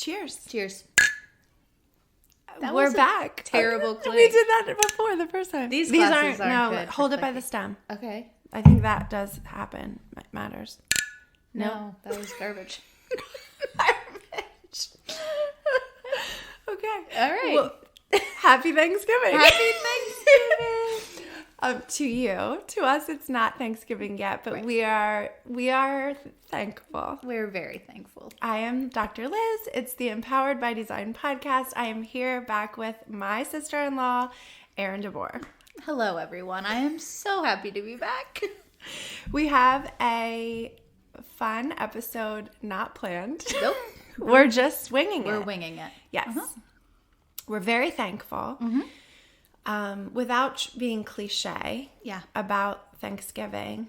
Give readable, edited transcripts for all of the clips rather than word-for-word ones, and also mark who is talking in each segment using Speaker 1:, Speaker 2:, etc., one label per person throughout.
Speaker 1: Cheers.
Speaker 2: Cheers.
Speaker 1: We're back.
Speaker 2: Terrible clink.
Speaker 1: We did that before the first time.
Speaker 2: These glasses aren't good
Speaker 1: hold
Speaker 2: for
Speaker 1: it by
Speaker 2: clinking.
Speaker 1: the stem.
Speaker 2: Okay.
Speaker 1: I think that does happen. It matters.
Speaker 2: No, that was garbage.
Speaker 1: Garbage. Okay.
Speaker 2: All right.
Speaker 1: Well, happy Thanksgiving.
Speaker 2: Happy Thanksgiving.
Speaker 1: To you. To us, it's not Thanksgiving yet, but
Speaker 2: Right.
Speaker 1: we are thankful.
Speaker 2: We're very thankful.
Speaker 1: I am Dr. Liz. It's the Empowered by Design podcast. I am here back with my sister-in-law, Erin Boer.
Speaker 2: Hello, everyone. I am so happy to be back.
Speaker 1: We have a fun episode not planned.
Speaker 2: Nope.
Speaker 1: We're just winging it.
Speaker 2: We're winging it.
Speaker 1: Yes. We're very thankful. Without being cliche about Thanksgiving,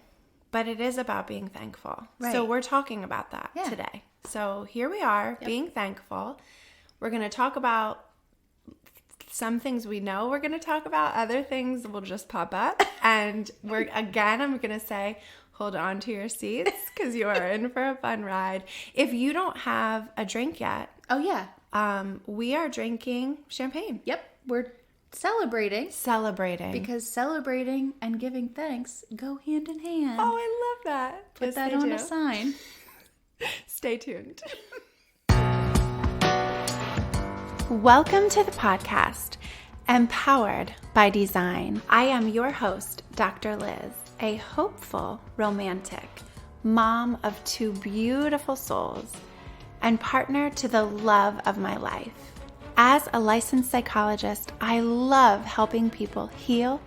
Speaker 1: but it is about being thankful.
Speaker 2: Right.
Speaker 1: So we're talking about that today. So here we are, being thankful. We're going to talk about some things we know we're going to talk about. Other things will just pop up. And I'm going to say, hold on to your seats because you are in for a fun ride. If you don't have a drink yet, we are drinking champagne.
Speaker 2: Yep. We're celebrating.
Speaker 1: Because
Speaker 2: Because celebrating and giving thanks go hand in hand.
Speaker 1: oh, I love that.
Speaker 2: Put
Speaker 1: Yes,
Speaker 2: that
Speaker 1: they
Speaker 2: on
Speaker 1: do.
Speaker 2: a sign.
Speaker 1: Stay tuned. Welcome to the podcast, Empowered by Design. I am your host, Dr. Liz, a hopeful romantic, mom of two beautiful souls, and partner to the love of my life. As a licensed psychologist, I love helping people heal,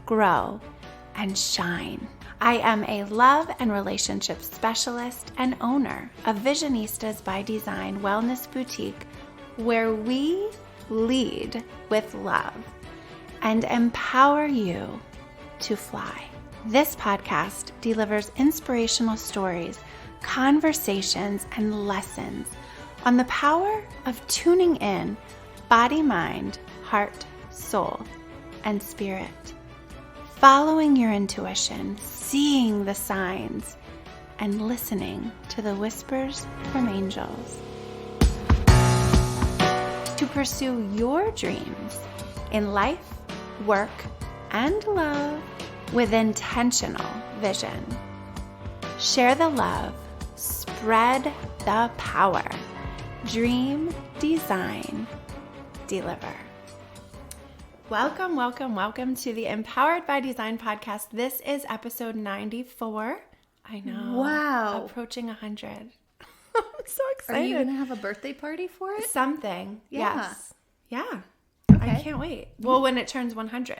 Speaker 1: grow, and shine. I am a love and relationship specialist and owner of Visionistas by Design Wellness Boutique, where we lead with love and empower you to fly. This podcast delivers inspirational stories, conversations, and lessons on the power of tuning in body, mind, heart, soul, and spirit. Following your intuition, seeing the signs, and listening to the whispers from angels. To pursue your dreams in life, work, and love with intentional vision. Share the love, spread the power. Dream, design, deliver. Welcome, welcome, welcome to the Empowered by Design podcast. This is episode 94. I know.
Speaker 2: Wow.
Speaker 1: Approaching 100. I'm so excited.
Speaker 2: Are you going to have a birthday party for it?
Speaker 1: Something.
Speaker 2: Yeah.
Speaker 1: Yes. Yeah.
Speaker 2: Okay.
Speaker 1: I can't wait. Well, when it turns 100.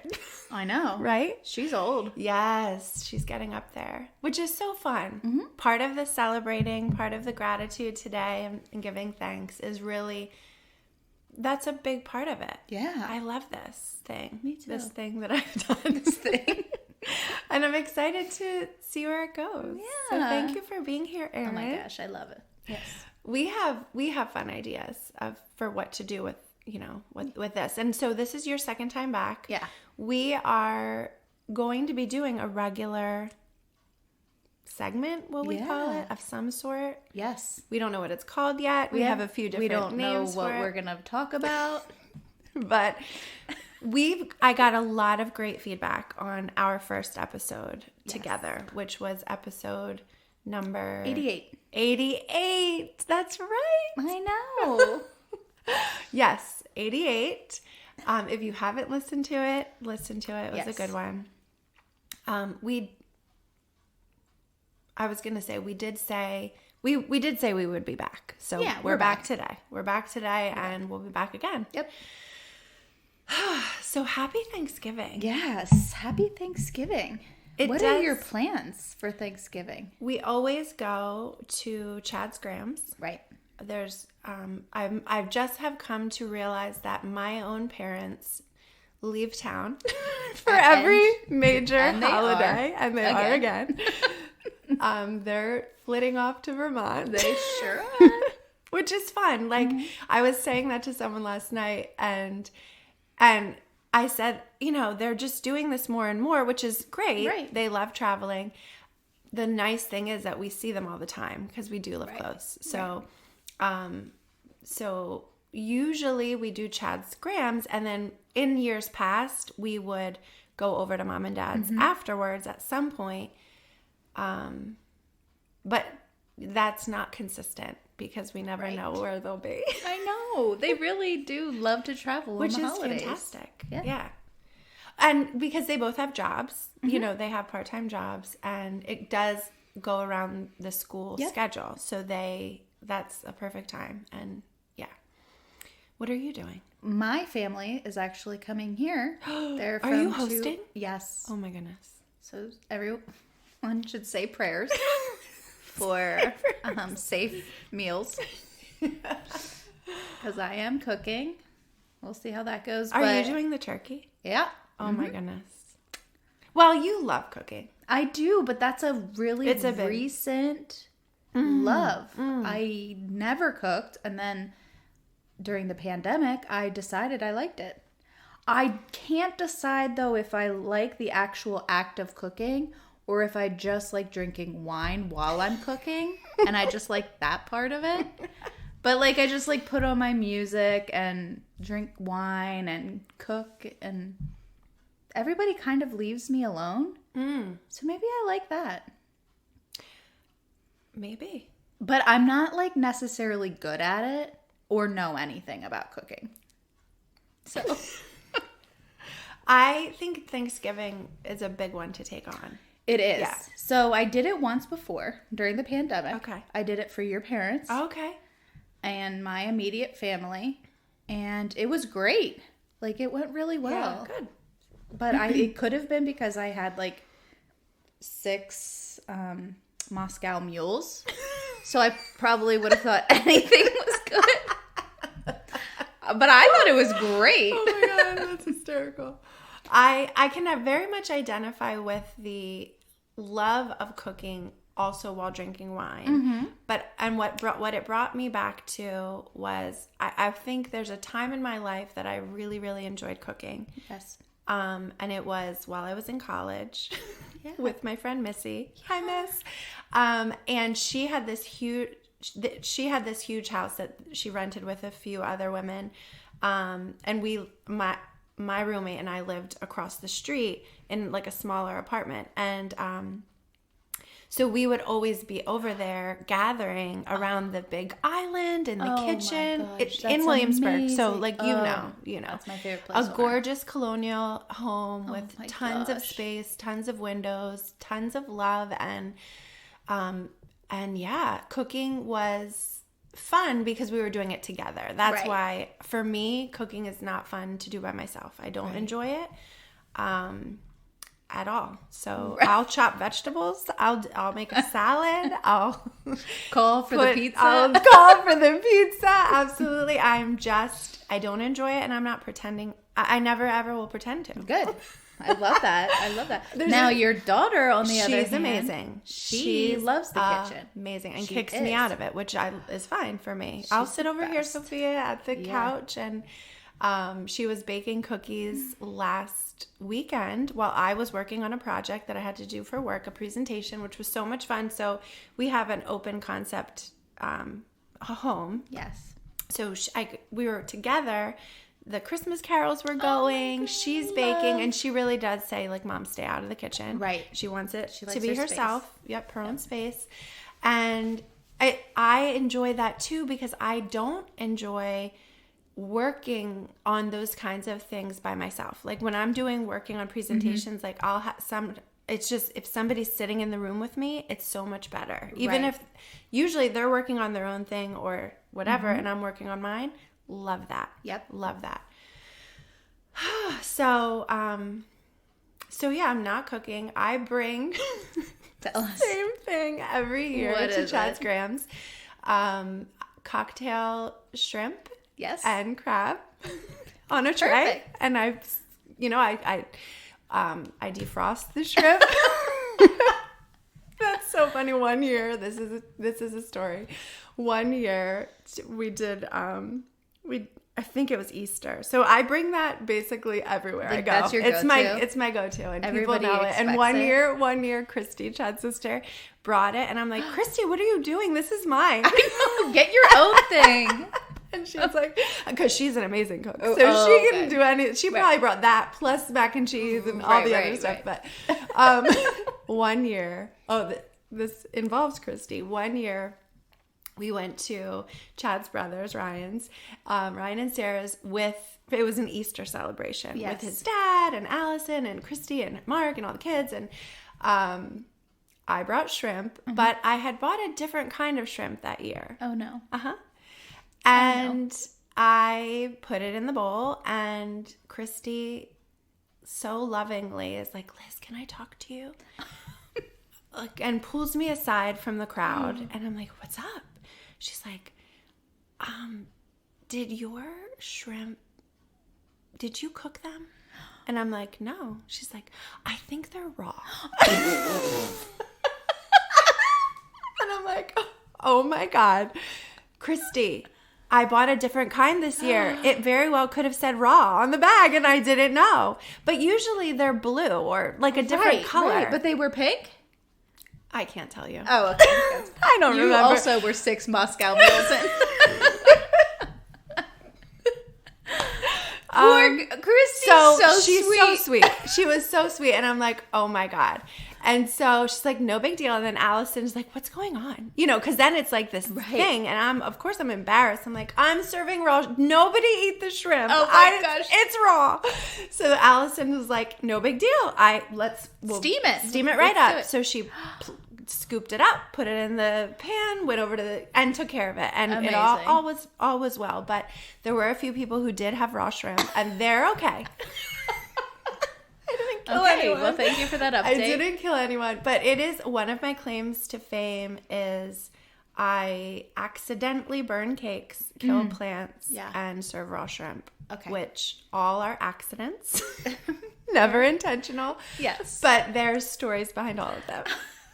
Speaker 2: I know.
Speaker 1: Right?
Speaker 2: She's old.
Speaker 1: Yes, she's getting up there, which is so fun. Part of the celebrating, part of the gratitude today and giving thanks is really, that's a big part of it.
Speaker 2: Yeah.
Speaker 1: I love this thing.
Speaker 2: Me too.
Speaker 1: This thing that I've done. This thing. And I'm excited to see where it goes.
Speaker 2: Yeah.
Speaker 1: So thank you for being here, Erin.
Speaker 2: Oh my gosh, I love it. Yes.
Speaker 1: We have fun ideas for what to do with this. And so this is your second time back.
Speaker 2: Yeah.
Speaker 1: We are going to be doing a regular segment, will we call it, of some sort.
Speaker 2: Yes.
Speaker 1: We don't know what it's called yet. We have a few different names.
Speaker 2: We don't know what we're going to talk about.
Speaker 1: But I got a lot of great feedback on our first episode together, which was episode number
Speaker 2: 88.
Speaker 1: 88. That's right.
Speaker 2: I know.
Speaker 1: Yes, 88. If you haven't listened to it, listen to it. It was a good one. We did say we would be back. So
Speaker 2: Yeah,
Speaker 1: we're back today. We're back today and we'll be back again.
Speaker 2: Yep.
Speaker 1: So happy Thanksgiving.
Speaker 2: Yes. Happy Thanksgiving. What are your plans for Thanksgiving?
Speaker 1: We always go to Chad's Grams.
Speaker 2: Right.
Speaker 1: There's I've just have come to realize that my own parents leave town for every major holiday, and they are again. They're flitting off to Vermont.
Speaker 2: They sure are.
Speaker 1: Which is fun. Like I was saying that to someone last night, and I said, they're just doing this more and more, which is great.
Speaker 2: Right.
Speaker 1: They love traveling. The nice thing is that we see them all the time because we do live close. So so usually we do Chad's Grams, and then in years past, we would go over to Mom and Dad's afterwards at some point. But that's not consistent because we never know where they'll be.
Speaker 2: I know. They really do love to travel
Speaker 1: Which
Speaker 2: on the
Speaker 1: is
Speaker 2: holidays.
Speaker 1: Fantastic. Yeah. And because they both have jobs, you know, they have part-time jobs, and it does go around the school schedule. So that's a perfect time. And yeah. What are you doing?
Speaker 2: My family is actually coming here. They're
Speaker 1: Are you hosting?
Speaker 2: Yes.
Speaker 1: Oh my goodness.
Speaker 2: So everyone should say prayers for safe meals. Because I am cooking. We'll see how that goes.
Speaker 1: Are you doing the turkey?
Speaker 2: Yeah.
Speaker 1: Oh my goodness. Well, you love cooking.
Speaker 2: I do, but that's a really recent love. I never cooked, and then during the pandemic, I decided I liked it. I can't decide, though, if I like the actual act of cooking or if I just like drinking wine while I'm cooking, and I just like that part of it. But, like, I just, like, put on my music and drink wine and cook, and everybody kind of leaves me alone. So maybe I like that.
Speaker 1: Maybe.
Speaker 2: But I'm not, like, necessarily good at it or know anything about cooking. So
Speaker 1: I think Thanksgiving is a big one to take on.
Speaker 2: It is.
Speaker 1: Yeah.
Speaker 2: So I did it once before during the pandemic.
Speaker 1: Okay.
Speaker 2: I did it for your parents.
Speaker 1: Okay.
Speaker 2: And my immediate family. And it was great. Like, it went really well.
Speaker 1: Yeah, good.
Speaker 2: But it could have been because I had, like, 6 Moscow mules. So I probably would have thought anything was good. But I thought it was great.
Speaker 1: Oh my God, that's hysterical. I can very much identify with the love of cooking also while drinking wine. What it brought me back to was I think there's a time in my life that I really, really enjoyed cooking.
Speaker 2: Yes.
Speaker 1: And it was while I was in college with my friend Missy.
Speaker 2: Yeah.
Speaker 1: Hi, Miss. And she had this huge house that she rented with a few other women. And my roommate and I lived across the street in like a smaller apartment. And so we would always be over there gathering around the big island in the kitchen in Williamsburg.
Speaker 2: Amazing.
Speaker 1: So like, you know,
Speaker 2: That's my favorite place.
Speaker 1: a gorgeous colonial home with tons of space, tons of windows, tons of love. And yeah, cooking was fun because we were doing it together. That's why for me, cooking is not fun to do by myself. I don't enjoy it. At all. So I'll chop vegetables. I'll make a salad. I'll
Speaker 2: call for the pizza.
Speaker 1: I'll call for the pizza. Absolutely. I don't enjoy it, and I'm not pretending. I never ever will pretend to.
Speaker 2: Good. I love that. Now your daughter, on the other hand,
Speaker 1: she's amazing.
Speaker 2: She loves the kitchen.
Speaker 1: Amazing, and kicks me out of it, which is fine for me. I'll sit over here, Sophia, at the couch, and she was baking cookies last weekend while I was working on a project that I had to do for work, a presentation, which was so much fun. So we have an open concept home.
Speaker 2: Yes.
Speaker 1: So we were together. The Christmas carols were going. She's baking, and she really does say, like, Mom, stay out of the kitchen.
Speaker 2: Right.
Speaker 1: She wants it
Speaker 2: she
Speaker 1: to be herself. Space. Yep, her own space. And I enjoy that too because I don't enjoy working on those kinds of things by myself. Like when I'm working on presentations, like I'll have it's just, if somebody's sitting in the room with me, it's so much better. Even if usually they're working on their own thing or whatever, and I'm working on mine. Love that.
Speaker 2: Yep.
Speaker 1: Love that. So yeah, I'm not cooking. I bring same thing every year to Chad's Grams. Cocktail shrimp.
Speaker 2: Yes.
Speaker 1: And crab on a tray.
Speaker 2: Perfect.
Speaker 1: And I defrost the shrimp. That's so funny. One year, this is a story. One year we did I think it was Easter. So I bring that basically everywhere I go.
Speaker 2: That's your go-to?
Speaker 1: It's my go-to, and
Speaker 2: everybody
Speaker 1: people know it. And one
Speaker 2: it.
Speaker 1: year, Christy, Chad's sister, brought it, and I'm like, Christy, what are you doing? This is mine.
Speaker 2: I know, get your own thing.
Speaker 1: And she was like, because she's an amazing cook. So she can do any, she probably brought that plus mac and cheese and all the other stuff. But one year, this involves Christy. One year, we went to Chad's brothers, Ryan and Sarah's it was an Easter celebration with his dad and Allison and Christy and Mark and all the kids. And I brought shrimp, but I had bought a different kind of shrimp that year.
Speaker 2: Oh, no.
Speaker 1: And I put it in the bowl, and Christy so lovingly is like, Liz, can I talk to you? And pulls me aside from the crowd. And I'm like, what's up? She's like, did your shrimp, did you cook them? And I'm like, no. She's like, I think they're raw. And I'm like, oh my God. Christy, I bought a different kind this year. It very well could have said raw on the bag, and I didn't know. But usually they're blue or like a different color.
Speaker 2: Right. But they were pink?
Speaker 1: I can't tell you.
Speaker 2: Oh, okay.
Speaker 1: I don't remember.
Speaker 2: You also were 6 Moscow meals in. Poor Christy's so
Speaker 1: she's
Speaker 2: sweet.
Speaker 1: so sweet. She was so sweet. And I'm like, oh my God. And so she's like, no big deal. And then Allison's like, what's going on? You know, because then it's like this thing. And of course I'm embarrassed. I'm like, I'm serving raw. Nobody eat the shrimp.
Speaker 2: Oh my gosh.
Speaker 1: It's raw. So Allison was like, no big deal. We'll
Speaker 2: steam it.
Speaker 1: Steam it right up. So she scooped it up, put it in the pan, went over and took care of it. And
Speaker 2: Amazing.
Speaker 1: it all was well. But there were a few people who did have raw shrimp, and they're okay. I didn't kill anyone.
Speaker 2: Well, thank you for that update.
Speaker 1: I didn't kill anyone, but it is one of my claims to fame is I accidentally burn cakes, kill plants, and serve raw shrimp.
Speaker 2: Okay.
Speaker 1: Which all are accidents. Never intentional.
Speaker 2: Yes.
Speaker 1: But there's stories behind all of them.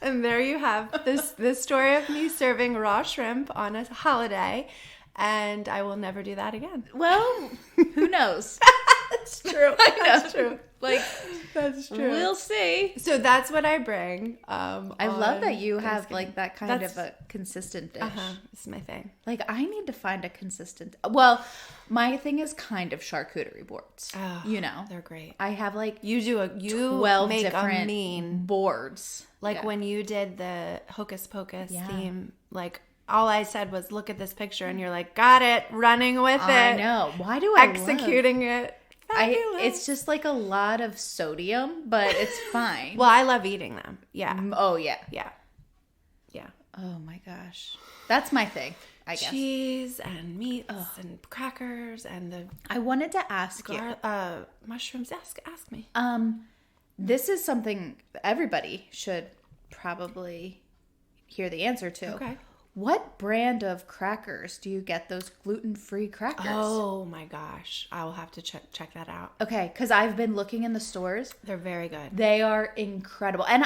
Speaker 1: And there you have this story of me serving raw shrimp on a holiday, and I will never do that again.
Speaker 2: Well, who knows?
Speaker 1: That's true. That's true. That's true.
Speaker 2: We'll see.
Speaker 1: So that's what I bring.
Speaker 2: I love that you have like that kind of a consistent dish.
Speaker 1: It's my thing.
Speaker 2: Like I need to find a consistent. Well, my thing is kind of charcuterie boards.
Speaker 1: Oh,
Speaker 2: you know,
Speaker 1: they're great.
Speaker 2: I have like
Speaker 1: you
Speaker 2: 12
Speaker 1: make
Speaker 2: different
Speaker 1: a mean
Speaker 2: boards.
Speaker 1: Like when you did the Hocus Pocus theme, like all I said was, "Look at this picture," and you're like, "Got it, running with it."
Speaker 2: I know. Why do I
Speaker 1: executing it?
Speaker 2: It's just like a lot of sodium, but it's fine.
Speaker 1: Well, I love eating them. Yeah.
Speaker 2: Oh yeah.
Speaker 1: Yeah.
Speaker 2: Oh my gosh, that's my thing. I guess
Speaker 1: cheese and meats and crackers and
Speaker 2: I wanted to ask you
Speaker 1: mushrooms. Ask me.
Speaker 2: This is something everybody should probably hear the answer to.
Speaker 1: Okay.
Speaker 2: What brand of crackers do you get those gluten-free crackers?
Speaker 1: Oh my gosh. I will have to check that out.
Speaker 2: Okay, because I've been looking in the stores.
Speaker 1: They're very good.
Speaker 2: They are incredible. And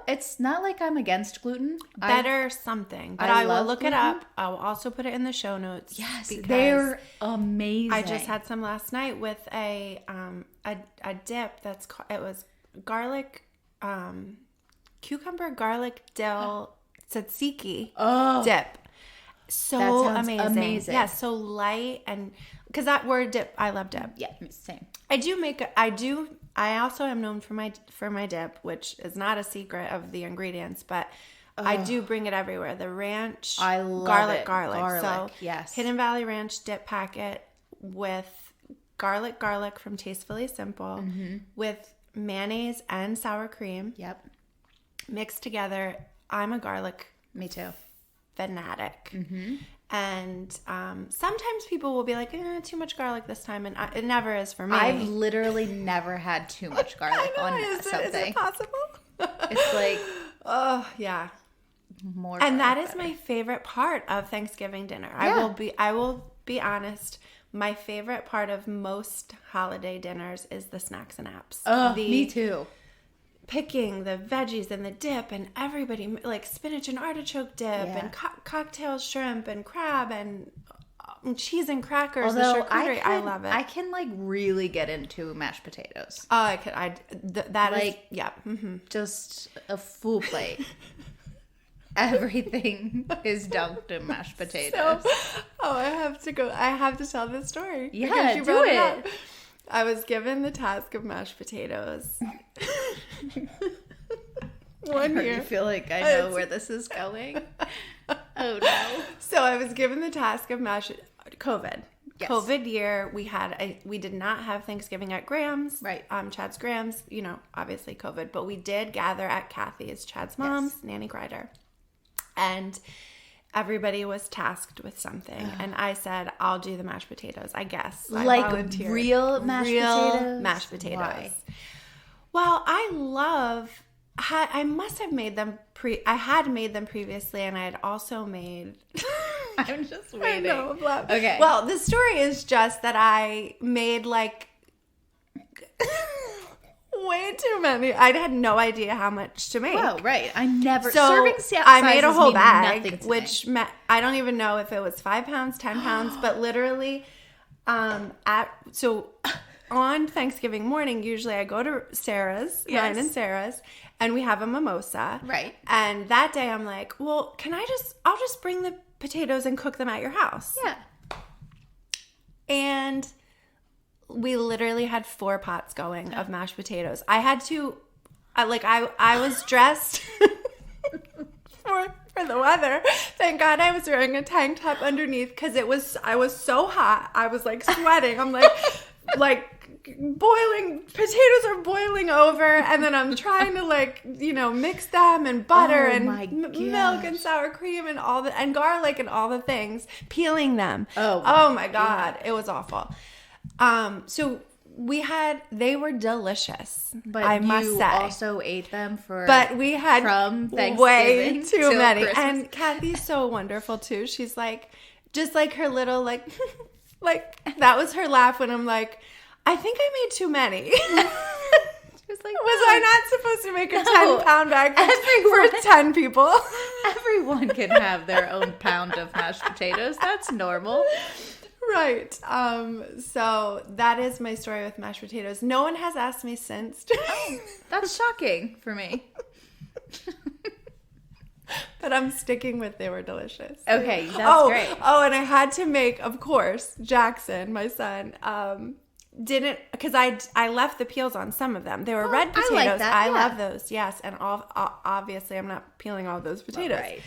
Speaker 2: it's not like I'm against gluten.
Speaker 1: Better something. But I will look it up. I will also put it in the show notes.
Speaker 2: Yes, they're amazing.
Speaker 1: I just had some last night with a dip it was garlic, cucumber, garlic, dill, tzatziki dip. So amazing. Yeah, so light and because that word dip, I love dip.
Speaker 2: Yeah, same.
Speaker 1: I also am known for my dip, which is not a secret of the ingredients, but I do bring it everywhere. The ranch,
Speaker 2: I love
Speaker 1: garlic. So
Speaker 2: yes,
Speaker 1: Hidden Valley Ranch dip packet with garlic from Tastefully Simple with mayonnaise and sour cream.
Speaker 2: Yep. Mixed
Speaker 1: together. I'm a garlic
Speaker 2: Me too.
Speaker 1: fanatic. And sometimes people will be like, too much garlic this time. And it never is for me.
Speaker 2: I've literally never had too much garlic on something.
Speaker 1: Is it possible?
Speaker 2: It's like,
Speaker 1: oh, yeah.
Speaker 2: More.
Speaker 1: And that is my favorite part of Thanksgiving dinner.
Speaker 2: Yeah.
Speaker 1: I will be honest. My favorite part of most holiday dinners is the snacks and apps.
Speaker 2: Oh, me too.
Speaker 1: Picking the veggies and the dip and everybody like spinach and artichoke dip and cocktail shrimp and crab and cheese and crackers.
Speaker 2: Although
Speaker 1: the charcuterie, I love it.
Speaker 2: I can like really get into mashed potatoes.
Speaker 1: Oh, I could. That like, is, yeah.
Speaker 2: Just a full plate. everything is dunked in mashed potatoes.
Speaker 1: I have to go. I have to tell this story.
Speaker 2: Yeah, you do it.
Speaker 1: I was given the task of mashed potatoes. One year.
Speaker 2: I feel like I know where this is going. Oh no.
Speaker 1: So I was given the task of COVID.
Speaker 2: Yes.
Speaker 1: COVID year, we did not have Thanksgiving at Graham's.
Speaker 2: Right.
Speaker 1: Chad's Graham's, obviously COVID, but we did gather at Kathy's, Chad's mom's, Nanny Grider. And everybody was tasked with something. And I said, I'll do the mashed potatoes, I guess.
Speaker 2: Like real mashed potatoes?
Speaker 1: Mashed potatoes.
Speaker 2: Why?
Speaker 1: Well, I must have made them I had made them previously, and I had also made...
Speaker 2: I'm just waiting.
Speaker 1: I know,
Speaker 2: okay.
Speaker 1: Well, the story is just that I made like way too many. I had no idea how much to make.
Speaker 2: Oh, right. I never...
Speaker 1: So
Speaker 2: serving
Speaker 1: I made a whole
Speaker 2: bag,
Speaker 1: which I don't even know if it was 5 pounds, 10 pounds, but literally on Thanksgiving morning, usually I go to Sarah's, Ryan and Sarah's, and we have a mimosa.
Speaker 2: Right.
Speaker 1: And that day I'm like, well, I'll just bring the potatoes and cook them at your house.
Speaker 2: Yeah.
Speaker 1: And we literally had 4 pots going of mashed potatoes. I had to, I was dressed for the weather. Thank God I was wearing a tank top underneath because I was so hot. I was like sweating. I'm like boiling, potatoes are boiling over, and then I'm trying to mix them and butter and milk and sour cream and and garlic and all the things, peeling them. Oh my God. It was awful. So they were delicious,
Speaker 2: but
Speaker 1: I must say.
Speaker 2: Also ate them
Speaker 1: but we had
Speaker 2: from Thanksgiving
Speaker 1: way too many.
Speaker 2: Christmas.
Speaker 1: And Kathy's so wonderful too. She's like, just like her little like that was her laugh when I'm like, I think I made too many.
Speaker 2: She was like,
Speaker 1: was I not supposed to make a 10-pound bag for 10 people?
Speaker 2: Everyone can have their own pound of mashed potatoes. That's normal.
Speaker 1: Right. So that is my story with mashed potatoes. No one has asked me since.
Speaker 2: That's shocking for me.
Speaker 1: But I'm sticking with they were delicious.
Speaker 2: Okay, that's great.
Speaker 1: Oh, and I had to make, of course, Jackson, my son, didn't, because I left the peels on some of them. They were red potatoes.
Speaker 2: I like that.
Speaker 1: I love those, yes. And obviously I'm not peeling all those potatoes.
Speaker 2: Right.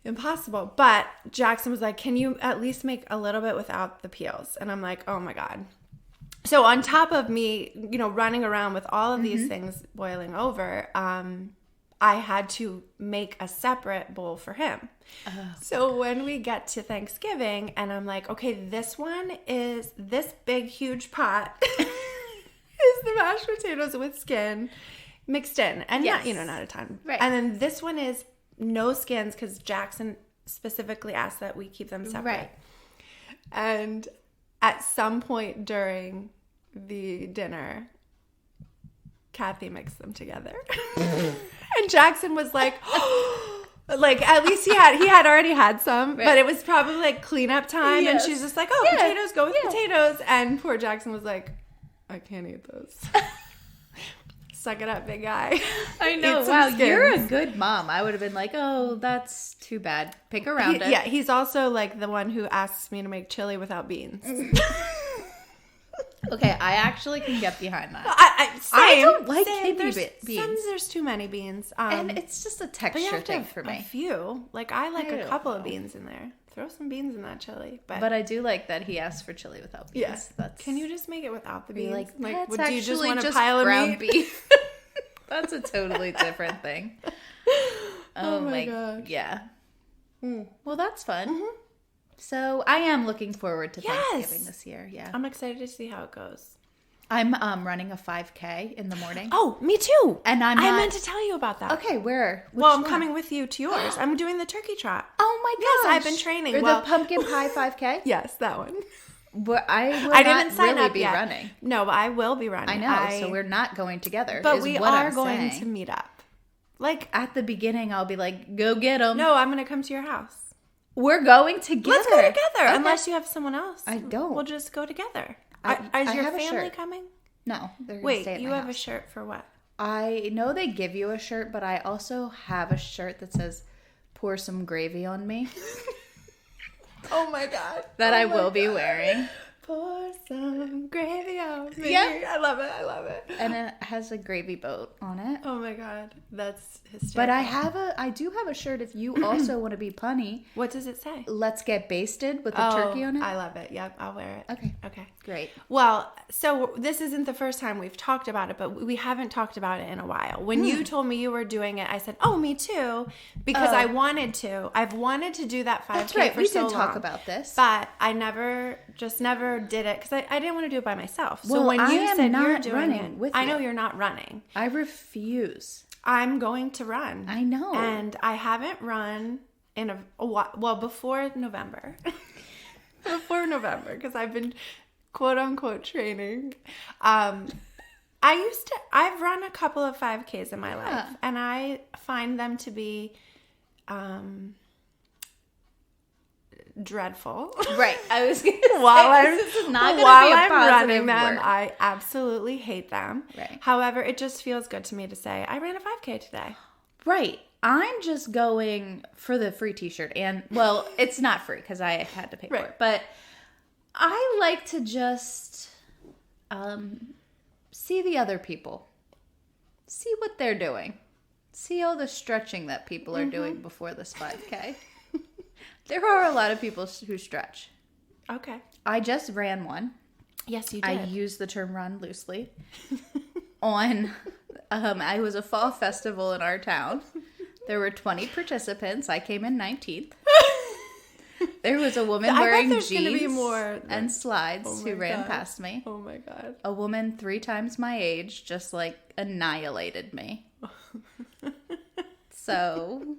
Speaker 1: Impossible. But Jackson was like, can you at least make a little bit without the peels? And I'm like, oh my God. So on top of me, running around with all of these things boiling over, I had to make a separate bowl for him. So when we get to Thanksgiving and I'm like, okay, this big, huge pot is the mashed potatoes with skin mixed in. And not a ton.
Speaker 2: Right.
Speaker 1: And then this one is no skins because Jackson specifically asked that we keep them separate.
Speaker 2: Right.
Speaker 1: And at some point during the dinner, Kathy mixed them together. And Jackson was like, at least he had already had some, but it was probably like cleanup time.
Speaker 2: Yes.
Speaker 1: And she's just like, potatoes go with potatoes. And poor Jackson was like, I can't eat those. Suck it up, big guy.
Speaker 2: I know. Wow, you're a good mom. I would have been like, oh, that's too bad. Pick around it.
Speaker 1: Yeah, he's also like the one who asks me to make chili without beans.
Speaker 2: Okay, I actually can get behind that.
Speaker 1: I
Speaker 2: don't like kidney beans.
Speaker 1: Sometimes there's too many beans.
Speaker 2: And it's just a texture thing for me.
Speaker 1: A few. Like, I like a couple of beans in there. Throw some beans in that chili. But
Speaker 2: I do like that he asked for chili without beans.
Speaker 1: Yes. Can you just make it without the beans?
Speaker 2: Like
Speaker 1: would you just want a pile of
Speaker 2: ground
Speaker 1: meat?
Speaker 2: beef? That's a totally different thing.
Speaker 1: Oh my God.
Speaker 2: Yeah. Well, that's fun. Mm-hmm. So I am looking forward to Thanksgiving this year. Yeah.
Speaker 1: I'm excited to see how it goes.
Speaker 2: I'm running a 5K in the morning.
Speaker 1: Oh, me too.
Speaker 2: And I
Speaker 1: meant to tell you about that.
Speaker 2: Okay, where?
Speaker 1: I'm coming with you to yours. I'm doing the turkey trot.
Speaker 2: Oh my gosh.
Speaker 1: Yes, I've been training.
Speaker 2: Or the pumpkin pie 5K?
Speaker 1: Yes, that one.
Speaker 2: But I didn't sign up yet. Running.
Speaker 1: No, but I will be running.
Speaker 2: I know. So we're not going together.
Speaker 1: But we are going to meet up.
Speaker 2: Like at the beginning, I'll be like, "Go get them."
Speaker 1: No, I'm going to come to your house.
Speaker 2: We're going together.
Speaker 1: Let's go together. Okay. Unless you have someone else.
Speaker 2: I don't.
Speaker 1: We'll just go together. Is your family coming?
Speaker 2: No, they're going to stay at my house.
Speaker 1: You have a shirt for what?
Speaker 2: I know they give you a shirt, but I also have a shirt that says pour some gravy on me.
Speaker 1: Oh my God.
Speaker 2: That I will be wearing.
Speaker 1: Pour some gravy on me.
Speaker 2: Yeah.
Speaker 1: I love it. I love it.
Speaker 2: And it has a gravy boat on it.
Speaker 1: Oh my God. That's hysterical.
Speaker 2: But I do have a shirt if you also want to be punny.
Speaker 1: What does it say?
Speaker 2: Let's get basted with the turkey on it.
Speaker 1: I love it. Yep, I'll wear it.
Speaker 2: Okay. Great.
Speaker 1: Well, so this isn't the first time we've talked about it, but we haven't talked about it in a while. When you told me you were doing it, I said, "Oh, me too," because I wanted to. I've wanted to do that 5K
Speaker 2: That's right.
Speaker 1: for so long.
Speaker 2: We did talk about this,
Speaker 1: but I never did it because I didn't want to do it by myself. So
Speaker 2: well,
Speaker 1: when you said
Speaker 2: not
Speaker 1: you're doing
Speaker 2: running
Speaker 1: it,
Speaker 2: with
Speaker 1: I know
Speaker 2: you.
Speaker 1: you're not running.
Speaker 2: I refuse.
Speaker 1: I'm going to run.
Speaker 2: I know,
Speaker 1: and I haven't run in a while. Well, before November. Before November, because I've been quote unquote training. I've run a couple of 5Ks in my life, and I find them to be dreadful.
Speaker 2: Right. I was going to say, this is not going to be a positive
Speaker 1: running them,
Speaker 2: word.
Speaker 1: I absolutely hate them.
Speaker 2: Right.
Speaker 1: However, it just feels good to me to say, I ran a 5K today.
Speaker 2: Right. I'm just going for the free t-shirt. And, well, it's not free because I had to pay for it. But I like to just see the other people. See what they're doing. See all the stretching that people are doing before this 5K. There are a lot of people who stretch.
Speaker 1: Okay.
Speaker 2: I just ran one.
Speaker 1: Yes, you did.
Speaker 2: I use the term run loosely. I was a fall festival in our town. There were 20 participants. I came in 19th. There was a woman wearing jeans and slides who ran past me.
Speaker 1: Oh my God.
Speaker 2: A woman 3 times my age just like annihilated me. So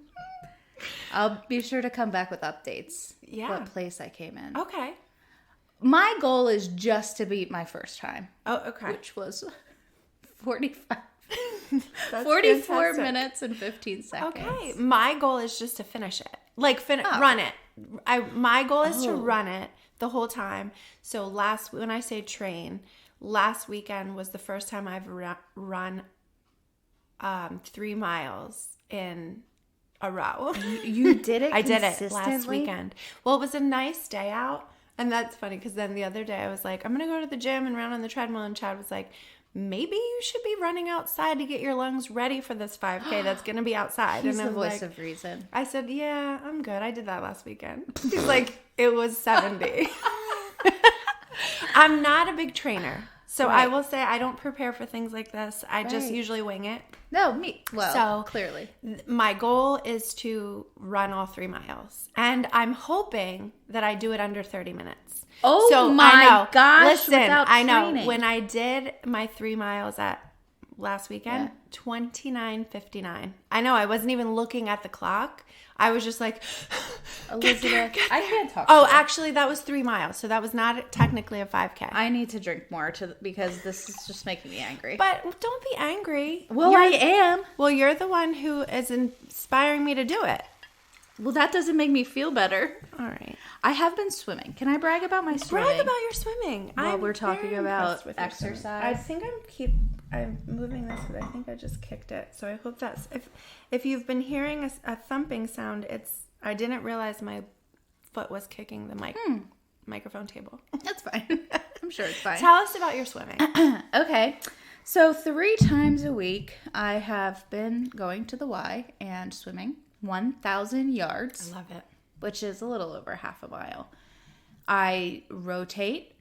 Speaker 2: I'll be sure to come back with updates.
Speaker 1: Yeah.
Speaker 2: What place I came in.
Speaker 1: Okay.
Speaker 2: My goal is just to beat my first time.
Speaker 1: Oh, okay.
Speaker 2: Which was 44
Speaker 1: fantastic.
Speaker 2: minutes and 15 seconds.
Speaker 1: Okay. My goal is just to finish it. Like, run it. My goal is to run it the whole time. So when I say train, last weekend was the first time I've run 3 miles in a row.
Speaker 2: You did it.
Speaker 1: I did it last weekend. Well, it was a nice day out, and that's funny because then the other day I was like, I'm gonna go to the gym and run on the treadmill, and Chad was like, maybe you should be running outside to get your lungs ready for this 5K that's gonna be outside.
Speaker 2: He's
Speaker 1: and
Speaker 2: the voice of reason.
Speaker 1: I said, yeah, I'm good. I did that last weekend. He's like, it was 70. I'm not a big trainer. So I will say I don't prepare for things like this. I just usually wing it.
Speaker 2: No, me. Well, clearly.
Speaker 1: My goal is to run all 3 miles. And I'm hoping that I do it under 30 minutes.
Speaker 2: Oh
Speaker 1: so
Speaker 2: my gosh.
Speaker 1: Listen, I know. When I did my 3 miles last weekend, 29:59. I know. I wasn't even looking at the clock. I was just like,
Speaker 2: Elizabeth, I can't talk.
Speaker 1: Oh, actually, that was 3 miles. So that was not technically a 5K.
Speaker 2: I need to drink more because this is just making me angry.
Speaker 1: But don't be angry.
Speaker 2: Well, I am.
Speaker 1: Well, you're the one who is inspiring me to do it.
Speaker 2: Well, that doesn't make me feel better.
Speaker 1: All right.
Speaker 2: I have been swimming. Can I brag about my swimming?
Speaker 1: Brag about your swimming.
Speaker 2: While we're talking about exercise.
Speaker 1: I think I'm moving this because I think I just kicked it. So I hope that's if you've been hearing a thumping sound, I didn't realize my foot was kicking the microphone table.
Speaker 2: That's fine. I'm sure it's fine.
Speaker 1: Tell us about your swimming.
Speaker 2: Okay. So 3 times a week I have been going to the Y and swimming 1,000 yards.
Speaker 1: I love it.
Speaker 2: Which is a little over half a mile. I rotate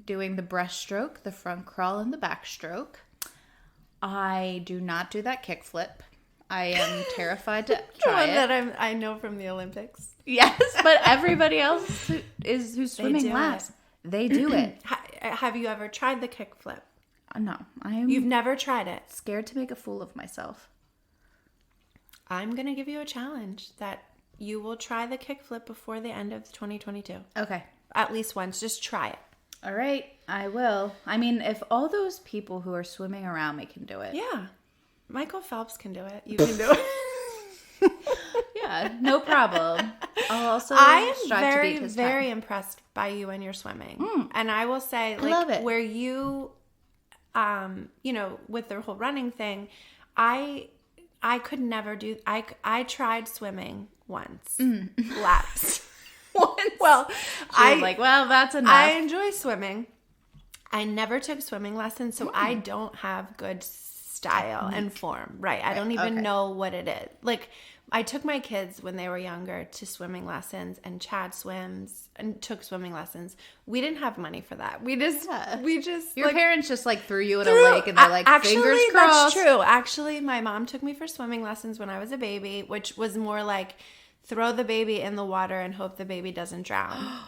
Speaker 2: doing the breaststroke, the front crawl, and the backstroke. I do not do that kickflip. I am terrified to try it.
Speaker 1: That I know from the Olympics.
Speaker 2: Yes, but everybody else who's swimming laps, they do it.
Speaker 1: Have you ever tried the kickflip?
Speaker 2: No,
Speaker 1: You've never tried it.
Speaker 2: Scared to make a fool of myself.
Speaker 1: I'm going to give you a challenge that you will try the kickflip before the end of 2022.
Speaker 2: Okay.
Speaker 1: At least once. Just try it.
Speaker 2: All right. I will. I mean, if all those people who are swimming around me can do it.
Speaker 1: Yeah. Michael Phelps can do it. You can do it.
Speaker 2: Yeah, no problem. I'll also
Speaker 1: I am
Speaker 2: strive to beat his time.
Speaker 1: very impressed by you and your swimming. And I will say, like,
Speaker 2: love it.
Speaker 1: where you, with the whole running thing, I could never do. I tried swimming once. Laps.
Speaker 2: Once.
Speaker 1: Well,
Speaker 2: that's enough.
Speaker 1: I enjoy swimming. I never took swimming lessons, so I don't have good style and form. Right. I don't even know what it is. Like, I took my kids when they were younger to swimming lessons, and Chad swims and took swimming lessons. We didn't have money for that. We just
Speaker 2: your parents just like threw you in a lake and they're like, fingers crossed.
Speaker 1: That's true. Actually, my mom took me for swimming lessons when I was a baby, which was more like throw the baby in the water and hope the baby doesn't drown.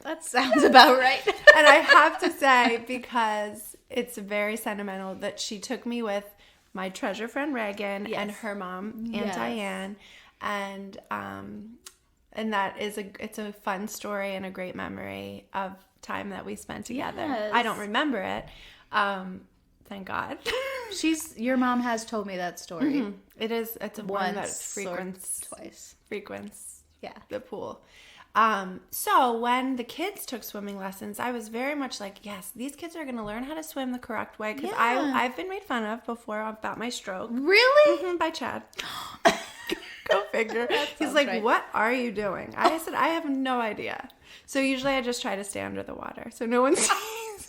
Speaker 2: That sounds about right.
Speaker 1: And I have to say, because it's very sentimental, that she took me with my treasure friend Reagan and her mom, Aunt Diane, and that is it's a fun story and a great memory of time that we spent together.
Speaker 2: Yes.
Speaker 1: I don't remember it. Thank God.
Speaker 2: Your mom has told me that story.
Speaker 1: Mm-hmm. It's a one that
Speaker 2: twice.
Speaker 1: Frequents
Speaker 2: the
Speaker 1: pool. So when the kids took swimming lessons, I was very much like, yes, these kids are going to learn how to swim the correct way. Because I've been made fun of before about my stroke.
Speaker 2: Really?
Speaker 1: Mm-hmm, by Chad. Go figure. He's like, right. What are you doing? I said, I have no idea. So usually I just try to stay under the water so no one sees.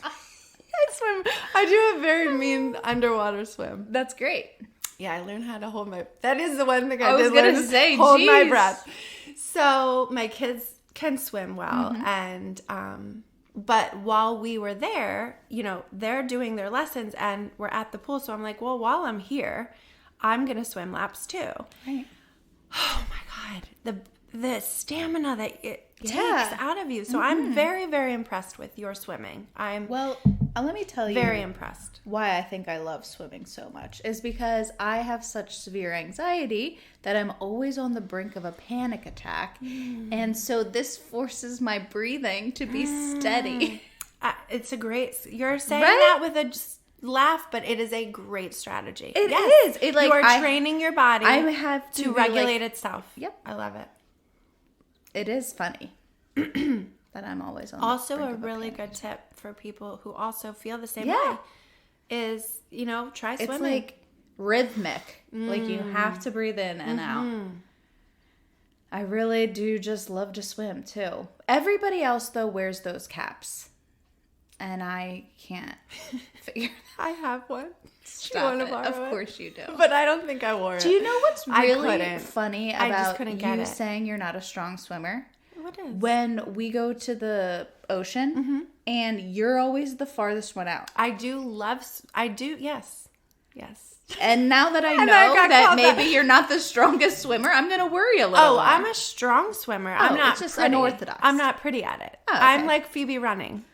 Speaker 1: I swim. I do a very mean underwater swim.
Speaker 2: That's great.
Speaker 1: Yeah, I learned how to hold my... That is the one thing I
Speaker 2: was going to say,
Speaker 1: hold my breath. So my kids can swim well, and but while we were there, they're doing their lessons and we're at the pool, so I'm like, well, while I'm here, I'm gonna swim laps too.
Speaker 2: Right.
Speaker 1: Oh my God, the stamina that it takes out of you. So I'm very, very impressed with your swimming.
Speaker 2: Let me tell you,
Speaker 1: very impressed.
Speaker 2: Why I think I love swimming so much is because I have such severe anxiety that I'm always on the brink of a panic attack. And so this forces my breathing to be steady.
Speaker 1: It's a great, you're saying that with a laugh, but it is a great strategy.
Speaker 2: It is.
Speaker 1: You are training your body to regulate itself.
Speaker 2: Yep.
Speaker 1: I love it.
Speaker 2: It is funny. That I'm always on.
Speaker 1: Also, a really good tip for people who also feel the same way is, try swimming.
Speaker 2: It's like rhythmic. Like you have to breathe in and out. I really do just love to swim too. Everybody else though wears those caps. And I can't figure
Speaker 1: I have one.
Speaker 2: Stop it. Of course you do.
Speaker 1: But I don't think I wore it.
Speaker 2: Do you know what's really funny about you
Speaker 1: it.
Speaker 2: saying you're not a strong swimmer?
Speaker 1: What is?
Speaker 2: When we go to the ocean and you're always the farthest one out. Yes. And now that I know that maybe you're not the strongest swimmer, I'm going to worry a little more.
Speaker 1: I'm a strong swimmer. I'm not
Speaker 2: it's just
Speaker 1: pretty.
Speaker 2: unorthodox.
Speaker 1: I'm not pretty at it.
Speaker 2: Oh, okay.
Speaker 1: I'm like Phoebe running.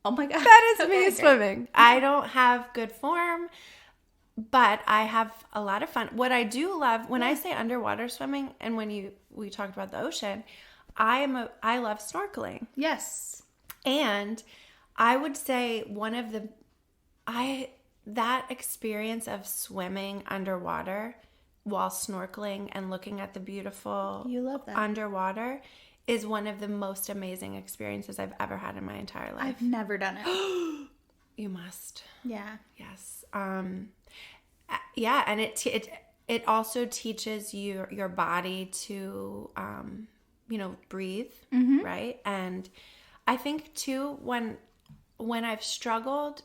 Speaker 2: Oh my God.
Speaker 1: That is me swimming. I don't have good form, but I have a lot of fun. What I do love, when I say underwater swimming, and when we talked about the ocean, I love snorkeling.
Speaker 2: Yes.
Speaker 1: And I would say that experience of swimming underwater while snorkeling and looking at the beautiful underwater is one of the most amazing experiences I've ever had in my entire life.
Speaker 2: I've never done it.
Speaker 1: You must.
Speaker 2: Yeah.
Speaker 1: Yes. Yeah, and it also teaches your body to breathe, right? And I think too when I've struggled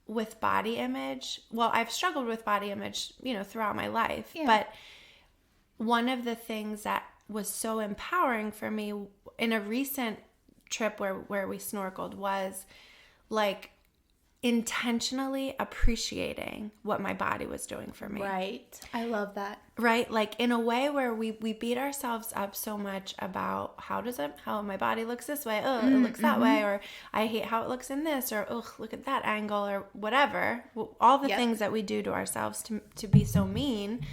Speaker 1: with body image, I've struggled with body image, throughout my life, but one of the things that was so empowering for me in a recent trip where we snorkeled was like intentionally appreciating what my body was doing for me.
Speaker 2: Right. I love that.
Speaker 1: Right? Like in a way where we beat ourselves up so much about how my body looks this way, it looks that way, or I hate how it looks in this, or look at that angle, or whatever. All the things that we do to ourselves to be so mean.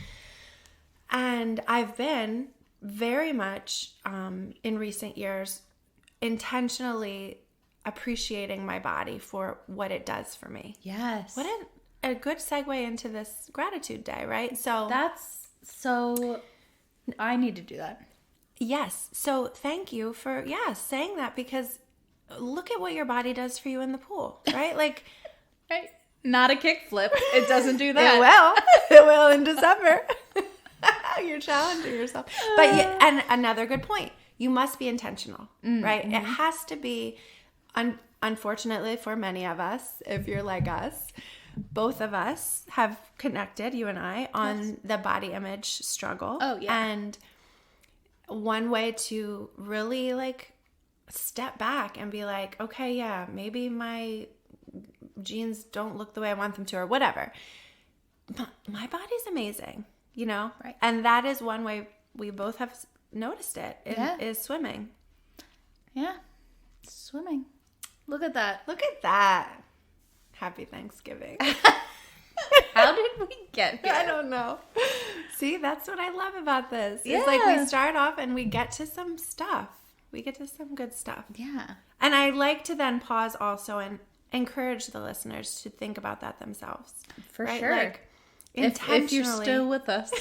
Speaker 1: And I've been very much in recent years intentionally appreciating my body for what it does for me.
Speaker 2: Yes.
Speaker 1: What a good segue into this gratitude day, right?
Speaker 2: So I need to do that.
Speaker 1: Yes. So thank you for saying that, because look at what your body does for you in the pool, right? Like
Speaker 2: right. Not a kickflip. It doesn't do that.
Speaker 1: It will in December. You're challenging yourself. But and another good point. You must be intentional, right? It has to be, unfortunately for many of us, if you're like us, both of us have connected, you and I, on the body image struggle.
Speaker 2: Oh, yeah.
Speaker 1: And one way to really like step back and be like, okay, yeah, maybe my jeans don't look the way I want them to or whatever. My body's amazing, you know?
Speaker 2: Right. And
Speaker 1: that is one way we both have noticed it, is swimming.
Speaker 2: Yeah. Swimming. Look at that.
Speaker 1: Look at that. Happy Thanksgiving.
Speaker 2: How did we get here?
Speaker 1: I don't know. See, that's what I love about this.
Speaker 2: Yeah.
Speaker 1: It's like we start off and we get to some stuff. We get to some good stuff.
Speaker 2: Yeah.
Speaker 1: And I like to then pause also and encourage the listeners to think about that themselves.
Speaker 2: For
Speaker 1: right?
Speaker 2: sure.
Speaker 1: Like, intentionally.
Speaker 2: If you're still with us.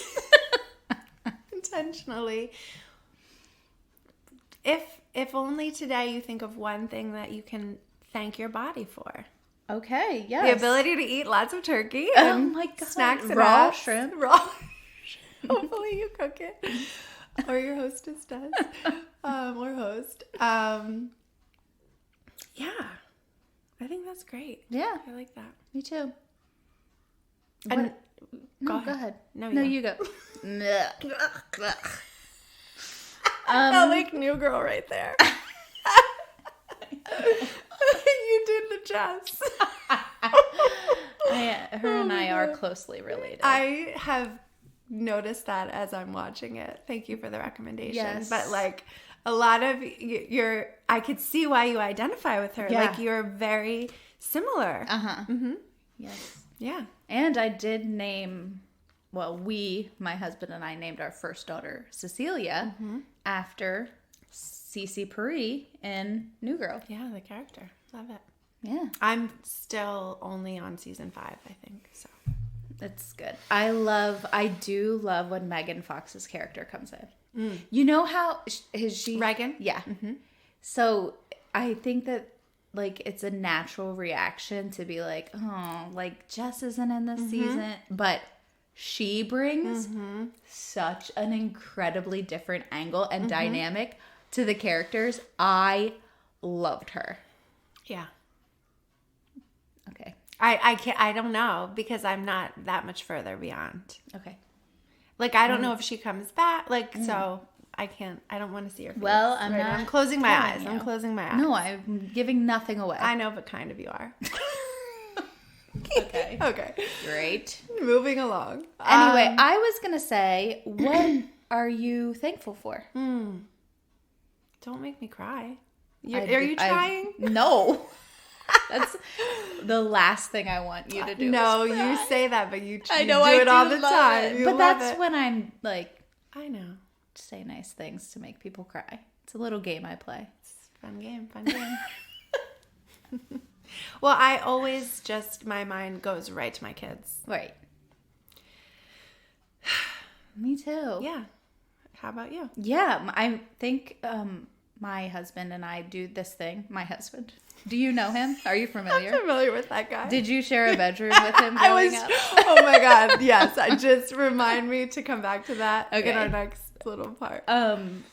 Speaker 1: Intentionally. If only today you think of one thing that you can thank your body for.
Speaker 2: Okay, yes.
Speaker 1: The ability to eat lots of turkey.
Speaker 2: Oh my God.
Speaker 1: Snacks and
Speaker 2: raw
Speaker 1: wraps.
Speaker 2: shrimp.
Speaker 1: Raw shrimp. Hopefully you cook it. Or your hostess does. Or host. Yeah. I think that's great.
Speaker 2: Yeah.
Speaker 1: I like that.
Speaker 2: Me too.
Speaker 1: And
Speaker 2: go ahead.
Speaker 1: No,
Speaker 2: you go.
Speaker 1: I felt like new girl right there. You did the chest.
Speaker 2: Her and I are closely related.
Speaker 1: I have noticed that as I'm watching it. Thank you for the recommendation.
Speaker 2: Yes.
Speaker 1: But like a lot of I could see why you identify with her.
Speaker 2: Yeah.
Speaker 1: Like you're very similar.
Speaker 2: Uh-huh.
Speaker 1: Mm-hmm.
Speaker 2: Yes.
Speaker 1: Yeah.
Speaker 2: And I did name, my husband and I named our first daughter Cecilia after Cece Paris in New Girl.
Speaker 1: Yeah, the character. Love it.
Speaker 2: Yeah.
Speaker 1: I'm still only on season 5, I think. So
Speaker 2: It's good. I do love when Megan Fox's character comes in. You know how is she?
Speaker 1: Reagan?
Speaker 2: Yeah. Mm-hmm. So I think that like it's a natural reaction to be like, oh, like Jess isn't in this season, but she brings such an incredibly different angle and dynamic to the characters. I loved her.
Speaker 1: yeah.
Speaker 2: Okay.
Speaker 1: I don't know because I'm not that much further beyond.
Speaker 2: Okay.
Speaker 1: Like I don't know if she comes back. Like so I don't want to see her face.
Speaker 2: Well, I'm
Speaker 1: closing my
Speaker 2: telling
Speaker 1: eyes.
Speaker 2: you.
Speaker 1: I'm closing my eyes.
Speaker 2: No, I'm giving nothing away.
Speaker 1: I know, but kind of you are.
Speaker 2: Okay.
Speaker 1: Okay.
Speaker 2: Great.
Speaker 1: Moving along.
Speaker 2: Anyway, I was going to say, what are you thankful for?
Speaker 1: Don't make me cry. Are you trying?
Speaker 2: No. That's the last thing I want you to do.
Speaker 1: No,
Speaker 2: is cry.
Speaker 1: you say that, but you do
Speaker 2: I
Speaker 1: it all
Speaker 2: do
Speaker 1: the
Speaker 2: love
Speaker 1: time.
Speaker 2: it.
Speaker 1: You
Speaker 2: But
Speaker 1: love
Speaker 2: that's
Speaker 1: it.
Speaker 2: when I'm like,
Speaker 1: I know.
Speaker 2: say nice things to make people cry. It's a little game I play.
Speaker 1: It's a fun game. Well, I always my mind goes right to my kids.
Speaker 2: Right. Me too.
Speaker 1: Yeah. How about you?
Speaker 2: Yeah, I think my husband and I do this thing. My husband. Do you know him? Are you familiar?
Speaker 1: I'm familiar with that guy.
Speaker 2: Did you share a bedroom with him growing up?
Speaker 1: Oh my God. Yes. Just remind me to come back to that in our next little part.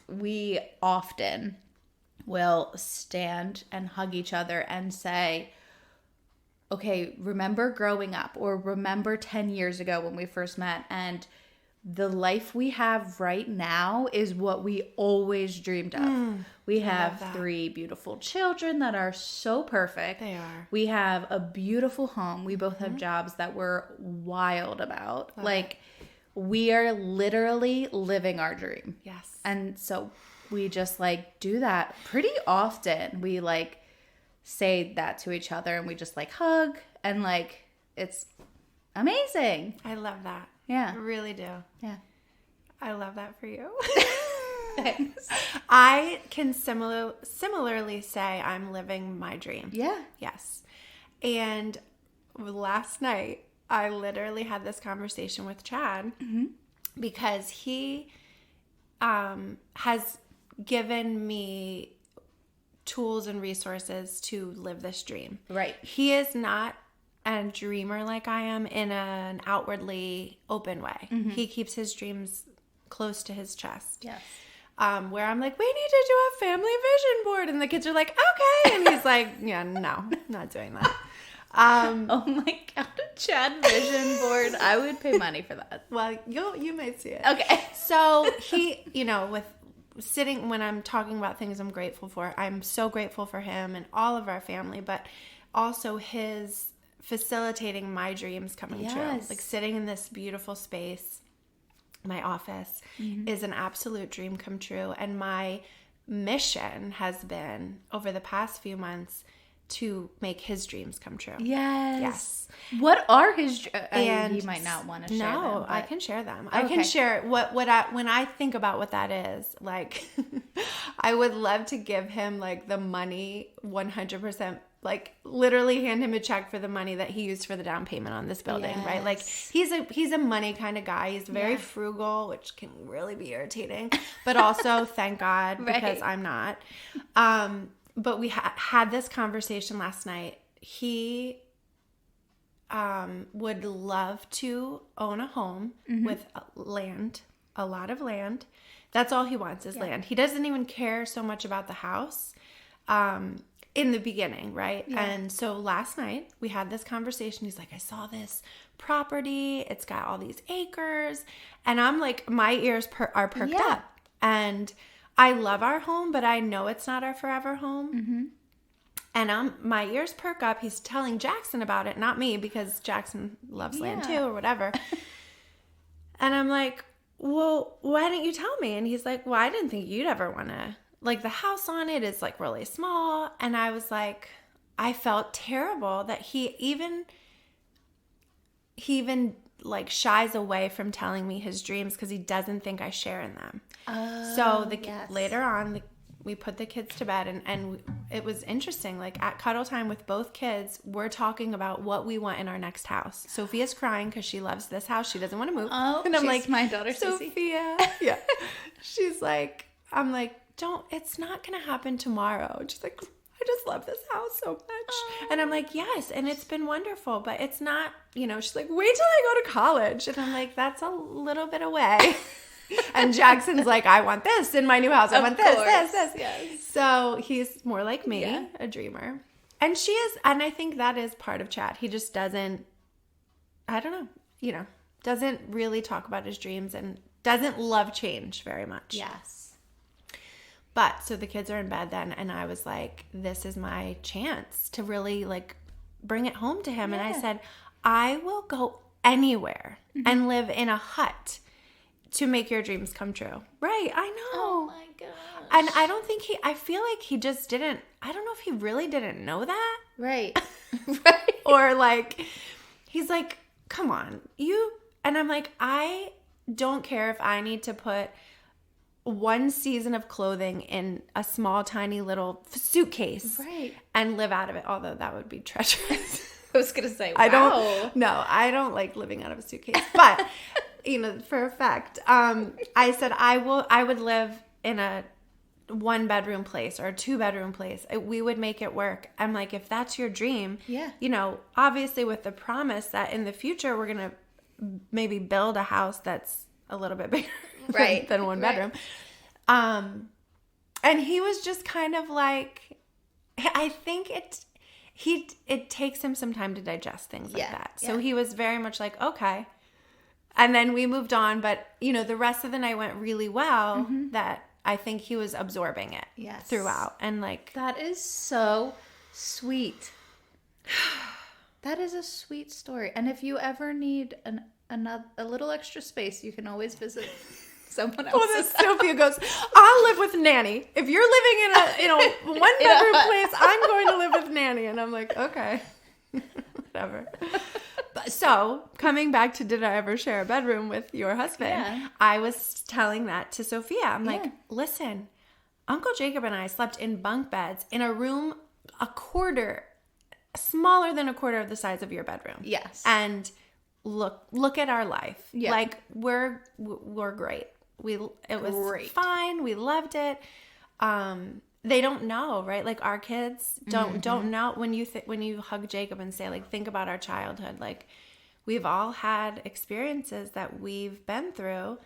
Speaker 2: We often will stand and hug each other and say, okay, remember growing up or remember 10 years ago when we first met, and the life we have right now is what we always dreamed of. We have 3 beautiful children that are so perfect.
Speaker 1: They are.
Speaker 2: We have a beautiful home. We both have jobs that we're wild about. We are literally living our dream.
Speaker 1: Yes.
Speaker 2: And so we just do that pretty often. We say that to each other and we just hug and it's amazing.
Speaker 1: I love that.
Speaker 2: Yeah.
Speaker 1: I really do.
Speaker 2: Yeah.
Speaker 1: I love that for you.
Speaker 2: Thanks.
Speaker 1: I can similarly say I'm living my dream.
Speaker 2: Yeah.
Speaker 1: Yes. And last night, I literally had this conversation with Chad because he has given me tools and resources to live this dream.
Speaker 2: Right.
Speaker 1: He is not a dreamer like I am in an outwardly open way. He keeps his dreams close to his chest.
Speaker 2: Yes.
Speaker 1: Where I'm like, we need to do a family vision board. And the kids are like, okay. And he's like, yeah, no, not doing that.
Speaker 2: Oh my God, a Chad vision board. I would pay money for that.
Speaker 1: Well, you might see it.
Speaker 2: Okay.
Speaker 1: So he, with sitting, when I'm talking about things I'm grateful for, I'm so grateful for him and all of our family, but also his facilitating my dreams coming true. Like sitting in this beautiful space, my office, is an absolute dream come true. And my mission has been over the past few months to make his dreams come true.
Speaker 2: Yes. What are his and he might not want to share them.
Speaker 1: No, I can share them. Okay. I can share when I think about what that is, like I would love to give him like the money 100%, like literally hand him a check for the money that he used for the down payment on this building, right? Like he's a money kind of guy. He's very frugal, which can really be irritating, but also thank God because I'm not. But we had this conversation last night. He would love to own a home with land, a lot of land. That's all he wants is land. He doesn't even care so much about the house in the beginning, right? Yeah. And so last night we had this conversation. He's like, I saw this property. It's got all these acres. And I'm like, my ears are perked up. And I love our home, but I know it's not our forever home. And my ears perk up. He's telling Jackson about it, not me, because Jackson loves land too or whatever. And I'm like, well, why didn't you tell me? And he's like, well, I didn't think you'd ever want to. Like the house on it is like really small. And I was like, I felt terrible that he even like shies away from telling me his dreams because he doesn't think I share in them. So later on, we put the kids to bed and it was interesting. Like at cuddle time with both kids, we're talking about what we want in our next house. Sophia's crying because she loves this house. She doesn't want to move.
Speaker 2: Oh, and I'm like, my daughter,
Speaker 1: Sophia. Yeah. She's like, I'm like, it's not going to happen tomorrow. She's like, I just love this house so much. Oh. And I'm like, yes. And it's been wonderful, but it's not, she's like, wait till I go to college. And I'm like, that's a little bit away. And Jackson's like, I want this in my new house. I want this.
Speaker 2: Yes.
Speaker 1: So he's more like me, a dreamer. And she is, and I think that is part of Chad. He just doesn't, I don't know, doesn't really talk about his dreams and doesn't love change very much.
Speaker 2: Yes.
Speaker 1: But so the kids are in bed then, and I was like, this is my chance to really like bring it home to him. Yeah. And I said, I will go anywhere and live in a hut to make your dreams come true. Right. I know.
Speaker 2: Oh my gosh.
Speaker 1: And I don't think I feel like he just didn't, I don't know if he really didn't know that.
Speaker 2: Right. Right.
Speaker 1: Or like, he's like, come on, and I'm like, I don't care if I need to put one season of clothing in a small, tiny little suitcase and live out of it. Although that would be treacherous.
Speaker 2: I was going to say, wow.
Speaker 1: I don't like living out of a suitcase, but for a fact, I said, I would live in a 1-bedroom place or a 2-bedroom place. We would make it work. I'm like, if that's your dream, obviously with the promise that in the future, we're going to maybe build a house that's a little bit bigger than 1 bedroom. And he was just kind of like, I think it takes him some time to digest things like that. So he was very much like, okay. And then we moved on, but the rest of the night went really well that I think he was absorbing it throughout. And like,
Speaker 2: that is so sweet. That is a sweet story. And if you ever need a little extra space, you can always visit someone else.
Speaker 1: Well, Sophia goes, I'll live with Nanny. If you're living in a 1-bedroom place, I'm going to live with Nanny. And I'm like, okay, whatever. So coming back to, did I ever share a bedroom with your husband? Yeah. I was telling that to Sophia. I'm like, listen, Uncle Jacob and I slept in bunk beds in a room smaller than a quarter of the size of your bedroom. Yes. And look at our life. Yeah. Like we're great. It was great. Fine. We loved it. They don't know, right? Like our kids don't know when you hug Jacob and say like, think about our childhood. Like we've all had experiences that we've been through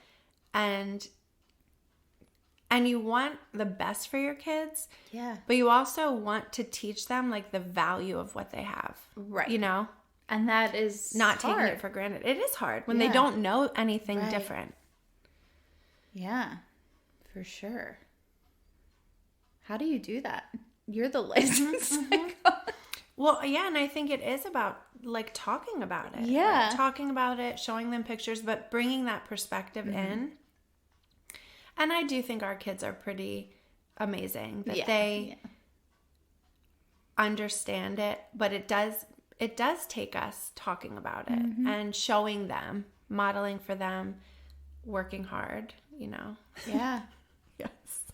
Speaker 1: and you want the best for your kids.
Speaker 2: Yeah.
Speaker 1: But you also want to teach them like the value of what they have.
Speaker 2: Right.
Speaker 1: You know?
Speaker 2: And that is
Speaker 1: not
Speaker 2: hard.
Speaker 1: taking it for granted. It is hard when they don't know anything different.
Speaker 2: Yeah, for sure. How do you do that? You're the licensed
Speaker 1: Well, yeah, and I think it is about like talking about it.
Speaker 2: Yeah.
Speaker 1: Like, talking about it, showing them pictures, but bringing that perspective in. And I do think our kids are pretty amazing that they understand it, but it does take us talking about it and showing them, modeling for them, working hard, you know.
Speaker 2: Yeah.
Speaker 1: Yes.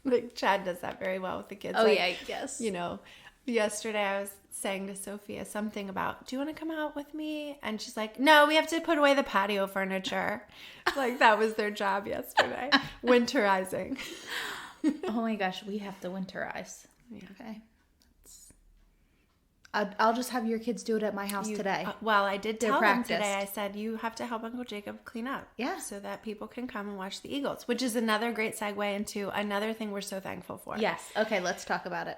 Speaker 1: Like Chad does that very well with the kids.
Speaker 2: Oh,
Speaker 1: like,
Speaker 2: yeah, I guess.
Speaker 1: You know, yesterday I was saying to Sophia something about, do you want to come out with me? And she's like, no, we have to put away the patio furniture. Like that was their job yesterday. Winterizing.
Speaker 2: Oh my gosh, we have to winterize.
Speaker 1: Yeah.
Speaker 2: Okay. I'll just have your kids do it at my house today.
Speaker 1: Well, I did tell them today, I said, you have to help Uncle Jacob clean up.
Speaker 2: Yeah.
Speaker 1: So that people can come and watch the Eagles, which is another great segue into another thing we're so thankful for.
Speaker 2: Yes. Okay, let's talk about it.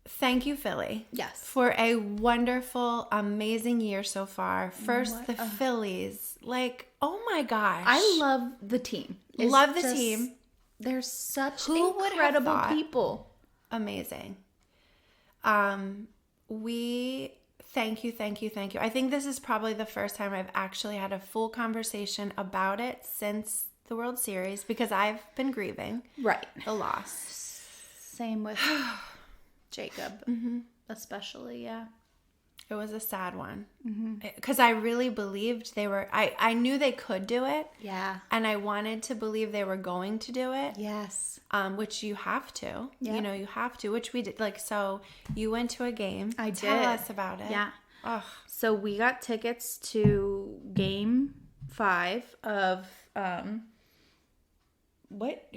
Speaker 1: Thank you, Philly.
Speaker 2: Yes.
Speaker 1: For a wonderful, amazing year so far. First, the Phillies. Like, oh my gosh.
Speaker 2: I love the team.
Speaker 1: Love the team.
Speaker 2: They're such
Speaker 1: Who
Speaker 2: incredible people.
Speaker 1: Amazing. We thank you. I think this is probably the first time I've actually had a full conversation about it since the World Series because I've been grieving the loss.
Speaker 2: Same with Jacob, especially, yeah.
Speaker 1: It was a sad one because I really believed they were, I knew they could do it.
Speaker 2: Yeah.
Speaker 1: And I wanted to believe they were going to do it.
Speaker 2: Yes.
Speaker 1: Which you have to.
Speaker 2: Yeah.
Speaker 1: You know, you have to, which we did. Like, so you went to a game.
Speaker 2: I did.
Speaker 1: Tell us about it.
Speaker 2: Yeah.
Speaker 1: Ugh.
Speaker 2: So we got tickets to Game 5 of,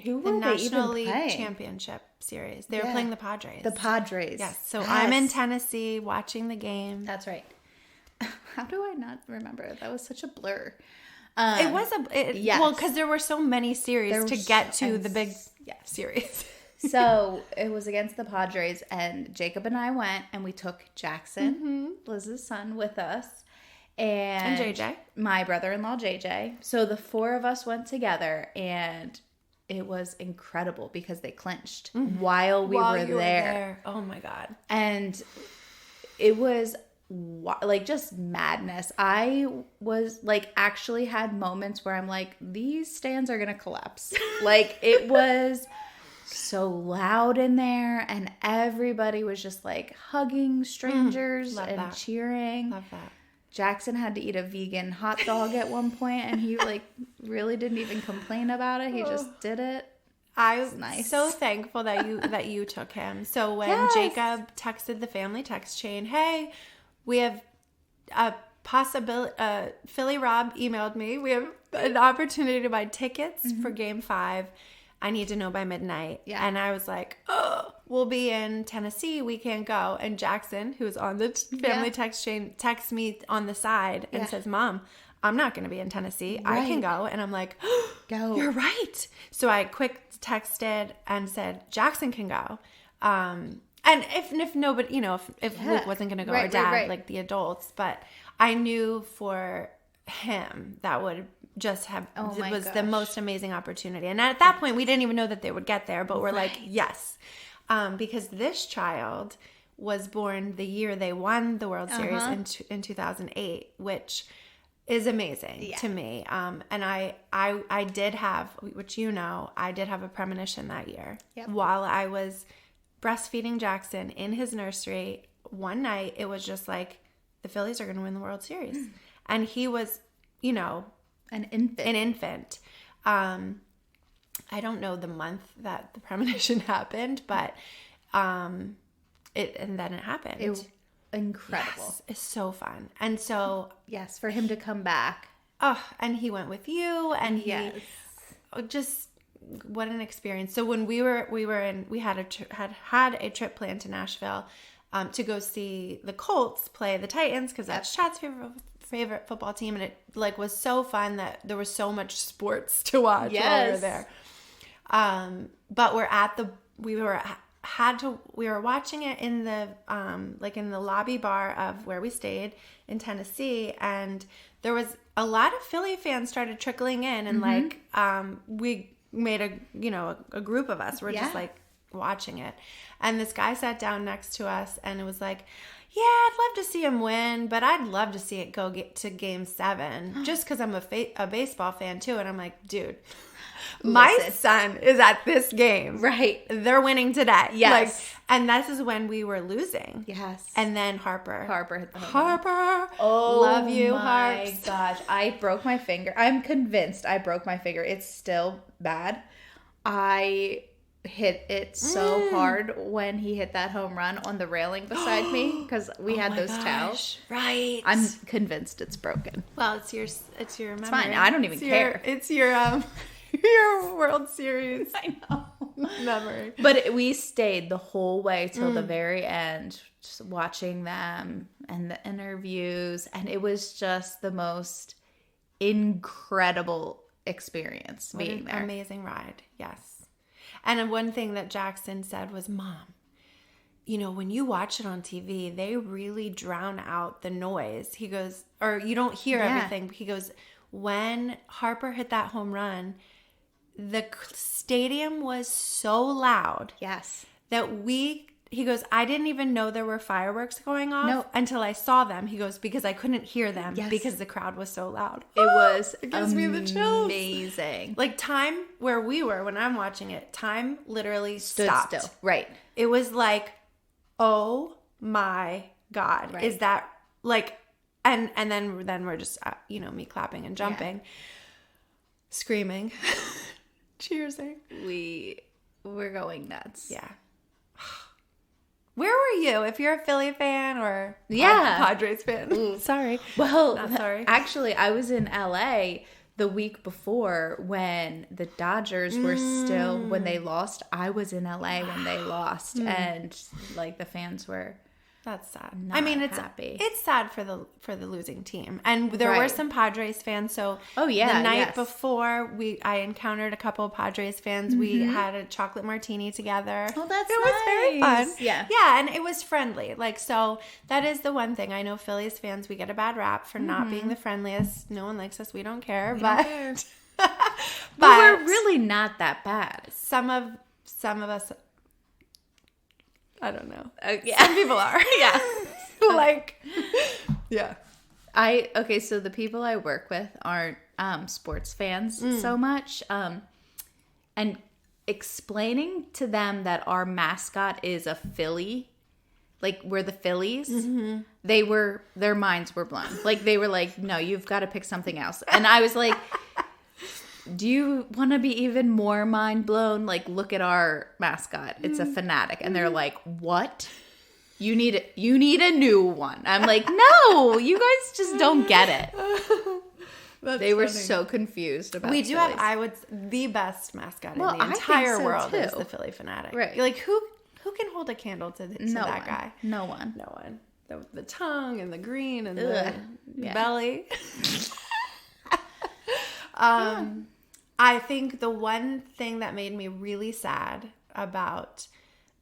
Speaker 2: who were
Speaker 1: the
Speaker 2: they
Speaker 1: National
Speaker 2: even
Speaker 1: League
Speaker 2: playing?
Speaker 1: Championship Series. They were playing the Padres.
Speaker 2: The Padres.
Speaker 1: Yes. So I'm in Tennessee watching the game.
Speaker 2: That's right. How do I not remember? That was such a blur.
Speaker 1: It was well, because there were so many series to get to the big series.
Speaker 2: So it was against the Padres, and Jacob and I went, and we took Jackson, Liz's son, with us. And
Speaker 1: JJ.
Speaker 2: My brother-in-law, JJ. So the four of us went together, and it was incredible because they clinched while we were there.
Speaker 1: Oh, my God.
Speaker 2: And it was like just madness. I was like actually had moments where I'm like, these stands are going to collapse. Like it was so loud in there, and everybody was just like hugging strangers and cheering.
Speaker 1: Love that.
Speaker 2: Jackson had to eat a vegan hot dog at one point, and he like really didn't even complain about it. He just did it.
Speaker 1: I was so thankful that you took him. So when Jacob texted the family text chain, hey, we have a possibility, Philly Rob emailed me, we have an opportunity to buy tickets for Game 5. I need to know by midnight. Yeah. And I was like, oh, we'll be in Tennessee. We can't go. And Jackson, who's on the family text chain, texts me on the side and says, Mom, I'm not going to be in Tennessee. Right. I can go. And I'm like, go. You're right. So I quick texted and said, Jackson can go. And if nobody, you know, if Luke wasn't going to go, or Dad, like the adults. But I knew for him that would just have the most amazing opportunity. And at that point we didn't even know that they would get there, but we're like, yes, because this child was born the year they won the World Series in 2008, which is amazing to me. And I did have, which you know, I did have a premonition that year while I was breastfeeding Jackson in his nursery. One night it was just like, the Phillies are going to win the World Series. And he was, you know, an infant. I don't know the month that the premonition happened, but then it happened.
Speaker 2: It was incredible.
Speaker 1: Yes, it's so fun. And so
Speaker 2: yes, for him to come back.
Speaker 1: Oh, and he went with you, and he just what an experience. So when we had a trip planned to Nashville to go see the Colts play the Titans, because that's Chad's favorite football team, and it like was so fun that there was so much sports to watch while we were there. But we were watching it in the like in the lobby bar of where we stayed in Tennessee, and there was a lot of Philly fans started trickling in, and like we made a group of us. We're just like watching it, and this guy sat down next to us, and it was like, yeah, I'd love to see him win, but I'd love to see it get to Game 7 just because I'm a baseball fan too. And I'm like, dude, my son is at this game.
Speaker 2: Right.
Speaker 1: They're winning today.
Speaker 2: Yes.
Speaker 1: Like, and this is when we were losing.
Speaker 2: Yes.
Speaker 1: And then Harper
Speaker 2: hit the home run.
Speaker 1: Oh, love you, Harps.
Speaker 2: Oh my gosh. I broke my finger. I'm convinced I broke my finger. It's still bad. I hit it so hard when he hit that home run on the railing beside me because we had those towels.
Speaker 1: Right.
Speaker 2: I'm convinced it's broken.
Speaker 1: Well, it's your memory.
Speaker 2: It's fine. I don't even care.
Speaker 1: It's your your World Series.
Speaker 2: I know.
Speaker 1: Memory.
Speaker 2: But we stayed the whole way till the very end, just watching them and the interviews, and it was just the most incredible experience being there.
Speaker 1: Amazing ride. Yes. And one thing that Jackson said was, Mom, when you watch it on TV, they really drown out the noise. He goes, or you don't hear everything. He goes, when Harper hit that home run, the stadium was so loud.
Speaker 2: Yes.
Speaker 1: That he goes, I didn't even know there were fireworks going off until I saw them. He goes, because I couldn't hear them because the crowd was so loud.
Speaker 2: It was
Speaker 1: it gives me the chills.
Speaker 2: Amazing.
Speaker 1: Like time where we were when I'm watching it, time literally
Speaker 2: stood
Speaker 1: stopped.
Speaker 2: Still. Right.
Speaker 1: It was like, oh my God. Right. Is that like, and then we're just, me clapping and jumping, screaming, cheersing.
Speaker 2: We're going nuts.
Speaker 1: Yeah. Where were you? If you're a Philly fan or Padres fan?
Speaker 2: Ooh.
Speaker 1: Sorry.
Speaker 2: Well,
Speaker 1: not sorry.
Speaker 2: Actually, I was in LA the week before when the Dodgers were still, when they lost. I was in LA when they lost, and like the fans were.
Speaker 1: That's sad.
Speaker 2: It's happy.
Speaker 1: It's sad for the losing team, and there were some Padres fans. So
Speaker 2: the
Speaker 1: night before I encountered a couple of Padres fans. We had a chocolate martini together.
Speaker 2: Oh, that's
Speaker 1: it was very fun.
Speaker 2: Yeah,
Speaker 1: and it was friendly. Like, so that is the one thing I know. Phillies fans, we get a bad rap for not being the friendliest. No one likes us. We don't care. But
Speaker 2: we're really not that bad.
Speaker 1: Some of us. I don't know.
Speaker 2: Some
Speaker 1: people are.
Speaker 2: So the people I work with aren't sports fans so much. And explaining to them that our mascot is a Philly, like we're the Phillies, their minds were blown. Like they were like, no, you've got to pick something else. And I was like, do you want to be even more mind blown? Like, look at our mascot. It's a fanatic. And they're like, what? You need a new one. I'm like, no, you guys just don't get it. They were so confused about it.
Speaker 1: We do have, the best mascot in the entire world is the Philly Fanatic.
Speaker 2: Right.
Speaker 1: You're like, who can hold a candle to that guy?
Speaker 2: No one.
Speaker 1: The tongue and the green and the belly. I think the one thing that made me really sad about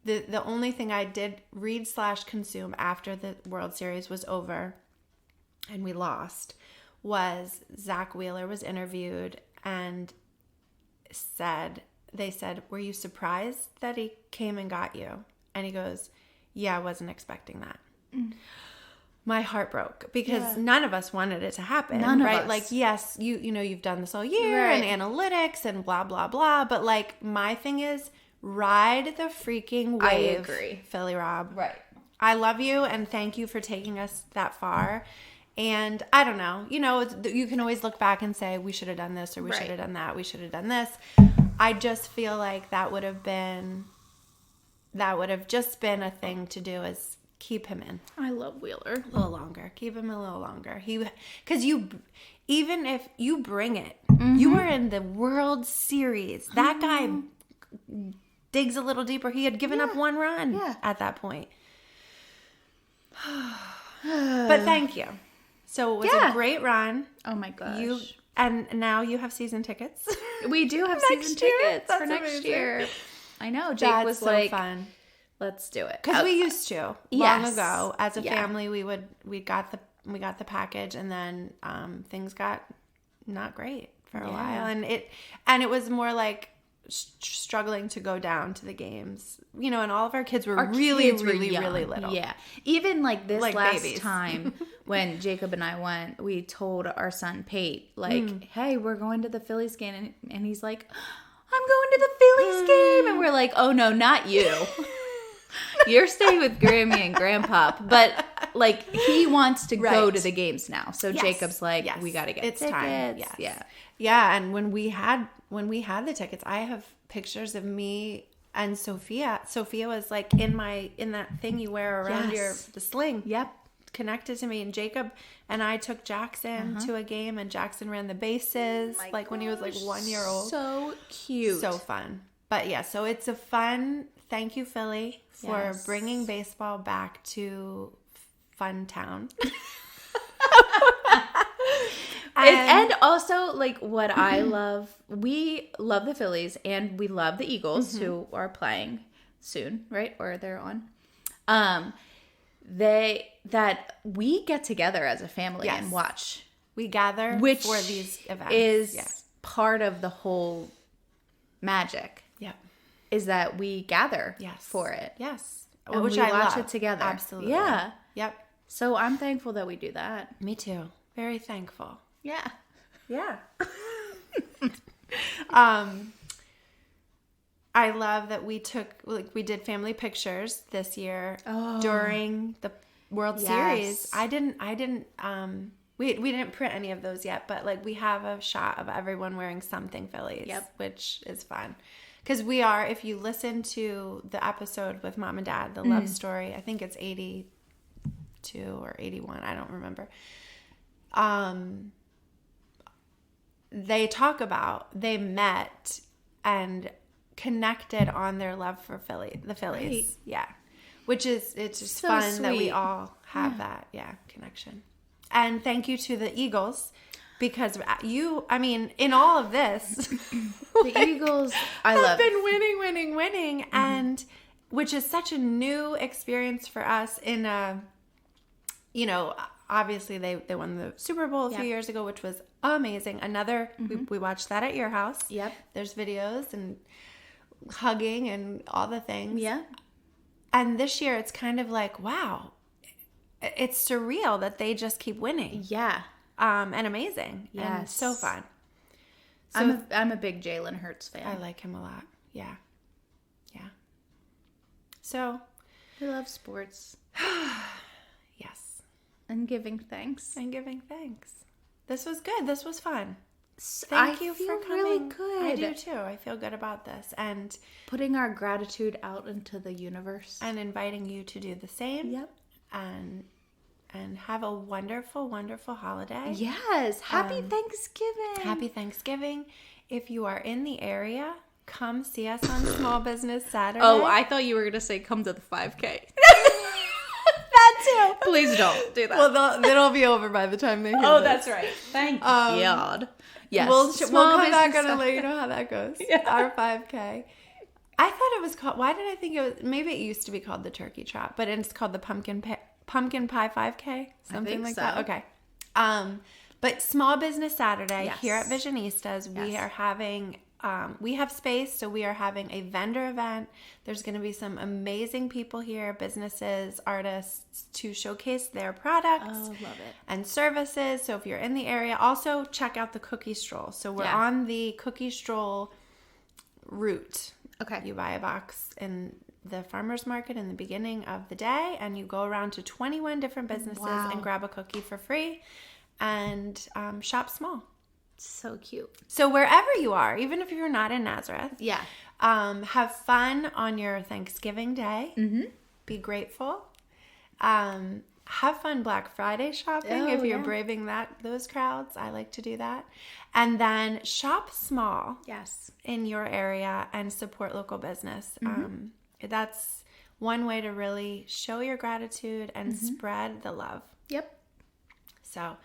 Speaker 1: the only thing I did read / consume after the World Series was over and we lost was Zach Wheeler was interviewed and they said, were you surprised that he came and got you? And he goes, yeah, I wasn't expecting that. My heart broke because none of us wanted it to happen.
Speaker 2: None of
Speaker 1: right?
Speaker 2: us.
Speaker 1: Like, yes, you've done this all year and analytics and blah, blah, blah. But like, my thing is ride the freaking wave.
Speaker 2: I agree.
Speaker 1: Philly Rob.
Speaker 2: Right.
Speaker 1: I love you and thank you for taking us that far. And I don't know, you can always look back and say, we should have done this or we should have done that. We should have done this. I just feel like that would have just been a thing to do is keep him in.
Speaker 2: I love Wheeler.
Speaker 1: A little longer. Keep him a little longer. Because even if you bring it, you were in the World Series. That guy digs a little deeper. He had given up one run at that point. But thank you. So it was a great run.
Speaker 2: Oh my gosh.
Speaker 1: And now you have season tickets.
Speaker 2: We do have season tickets for next year. I know. Jake was so fun. Let's do it.
Speaker 1: Because we used to long ago as a family. We got the package, and then things got not great for a while, and it was more like struggling to go down to the games, and all of our kids were really little.
Speaker 2: Yeah, even like this last
Speaker 1: babies.
Speaker 2: time when Jacob and I went, we told our son Pate, like, hey, we're going to the Phillies game, and he's like, I'm going to the Phillies game, and we're like, oh no, not you. You're staying with Grammy and Grandpa, but like he wants to go to the games now. So Jacob's like, we got to get tickets.
Speaker 1: Time. Yes. Yeah. And when we had the tickets, I have pictures of me and Sophia. Sophia was like in that thing you wear around the sling.
Speaker 2: Yep.
Speaker 1: Connected to me, and Jacob and I took Jackson to a game, and Jackson ran the bases when he was like 1 year old.
Speaker 2: So cute.
Speaker 1: So fun. But yeah, so it's a fun. Thank you, Philly, for bringing baseball back to Fun Town.
Speaker 2: and also, like, what I love, we love the Phillies, and we love the Eagles, who are playing soon, right? Or they're on. That we get together as a family and watch.
Speaker 1: We gather for these events.
Speaker 2: Is part of the whole magic.
Speaker 1: Yep.
Speaker 2: Is that we gather for it.
Speaker 1: Yes.
Speaker 2: And which we watch it together.
Speaker 1: Absolutely.
Speaker 2: Yeah.
Speaker 1: Yep.
Speaker 2: So I'm thankful that we do that.
Speaker 1: Me too. Very thankful.
Speaker 2: Yeah.
Speaker 1: Yeah. I love that we did family pictures this year during the World Series. We didn't print any of those yet, but like we have a shot of everyone wearing something Phillies, which is fun. Because we are, if you listen to the episode with Mom and Dad, the love story, I think it's 82 or 81, I don't remember. They talk about they met and connected on their love for the Phillies. Right. Yeah. It's just so fun sweet that we all have that, connection. And thank you to the Eagles. Because in all of this,
Speaker 2: the Eagles, have
Speaker 1: been winning, and which is such a new experience for us. Obviously they won the Super Bowl a few years ago, which was amazing. We watched that at your house.
Speaker 2: Yep.
Speaker 1: There's videos and hugging and all the things.
Speaker 2: Yeah. And
Speaker 1: this year it's kind of like, wow, it's surreal that they just keep winning.
Speaker 2: Yeah.
Speaker 1: And amazing. Yes. And so fun.
Speaker 2: So I'm a big Jalen Hurts fan.
Speaker 1: I like him a lot. Yeah. Yeah. So
Speaker 2: we love sports.
Speaker 1: Yes.
Speaker 2: And giving thanks.
Speaker 1: This was good. This was fun. Thank you for coming.
Speaker 2: Really good.
Speaker 1: I do too. I feel good about this. And
Speaker 2: putting our gratitude out into the universe.
Speaker 1: And inviting you to do the same.
Speaker 2: Yep.
Speaker 1: And have a wonderful, wonderful holiday.
Speaker 2: Yes. Happy Thanksgiving.
Speaker 1: Happy Thanksgiving. If you are in the area, come see us on Small Business Saturday.
Speaker 2: Oh, I thought you were going to say come to the 5K.
Speaker 1: That too.
Speaker 2: Please don't do that.
Speaker 1: Well, it'll be over by the time they hear this.
Speaker 2: That's right. Thank God.
Speaker 1: Yes. We'll come back and let you know how that goes. Our 5K. I thought it was called, why did I think it was, maybe it used to be called the Turkey Trot, but it's called the Pumpkin Pie 5K, something like that. Okay. But Small Business Saturday here at Visionistas, we are having, we have space, so we are having a vendor event. There's going to be some amazing people here, businesses, artists, to showcase their products
Speaker 2: love it.
Speaker 1: And services. So if you're in the area, also check out the Cookie Stroll. So we're on the Cookie Stroll route.
Speaker 2: Okay.
Speaker 1: You buy a box in the farmer's market in the beginning of the day, and you go around to 21 different businesses and grab a cookie for free and shop small.
Speaker 2: So cute.
Speaker 1: So wherever you are, even if you're not in Nazareth, have fun on your Thanksgiving Day. Mm-hmm. Be grateful. Have fun Black Friday shopping if you're braving those crowds. I like to do that. And then shop small in your area and support local business. Mm-hmm. That's one way to really show your gratitude and spread the love.
Speaker 2: Yep.
Speaker 1: So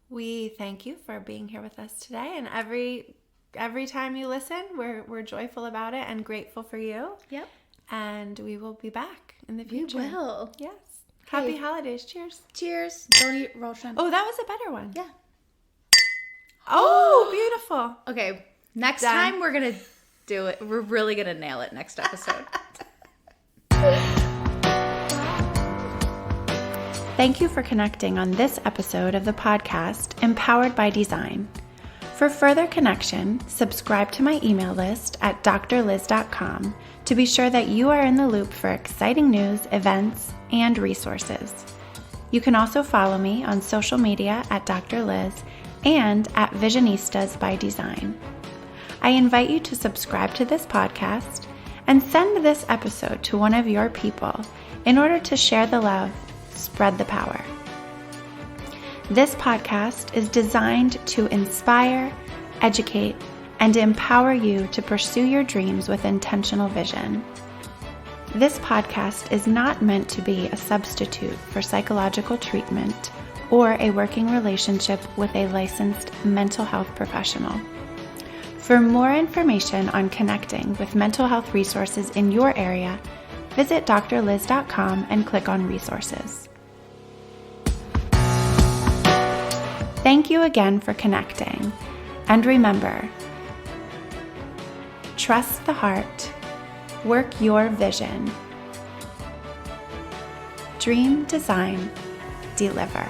Speaker 1: we thank you for being here with us today. And every time you listen, we're joyful about it and grateful for you.
Speaker 2: Yep.
Speaker 1: And we will be back in the future.
Speaker 2: We will.
Speaker 1: Yes. Happy holidays. Cheers.
Speaker 2: Cheers. Don't eat raw shrimp.
Speaker 1: Oh, that was a better one.
Speaker 2: Yeah.
Speaker 1: Oh, beautiful.
Speaker 2: Okay. Next time we're going to do it. We're really going to nail it next episode.
Speaker 1: Thank you for connecting on this episode of the podcast, Empowered by Design. For further connection, subscribe to my email list at drliz.com to be sure that you are in the loop for exciting news, events, and resources. You can also follow me on social media at Dr. Liz and at Visionistas by Design. I invite you to subscribe to this podcast and send this episode to one of your people in order to share the love, spread the power. This podcast is designed to inspire, educate, and empower you to pursue your dreams with intentional vision. This podcast is not meant to be a substitute for psychological treatment or a working relationship with a licensed mental health professional. For more information on connecting with mental health resources in your area, visit drliz.com and click on resources. Thank you again for connecting, and remember, trust the heart, work your vision, dream, design, deliver.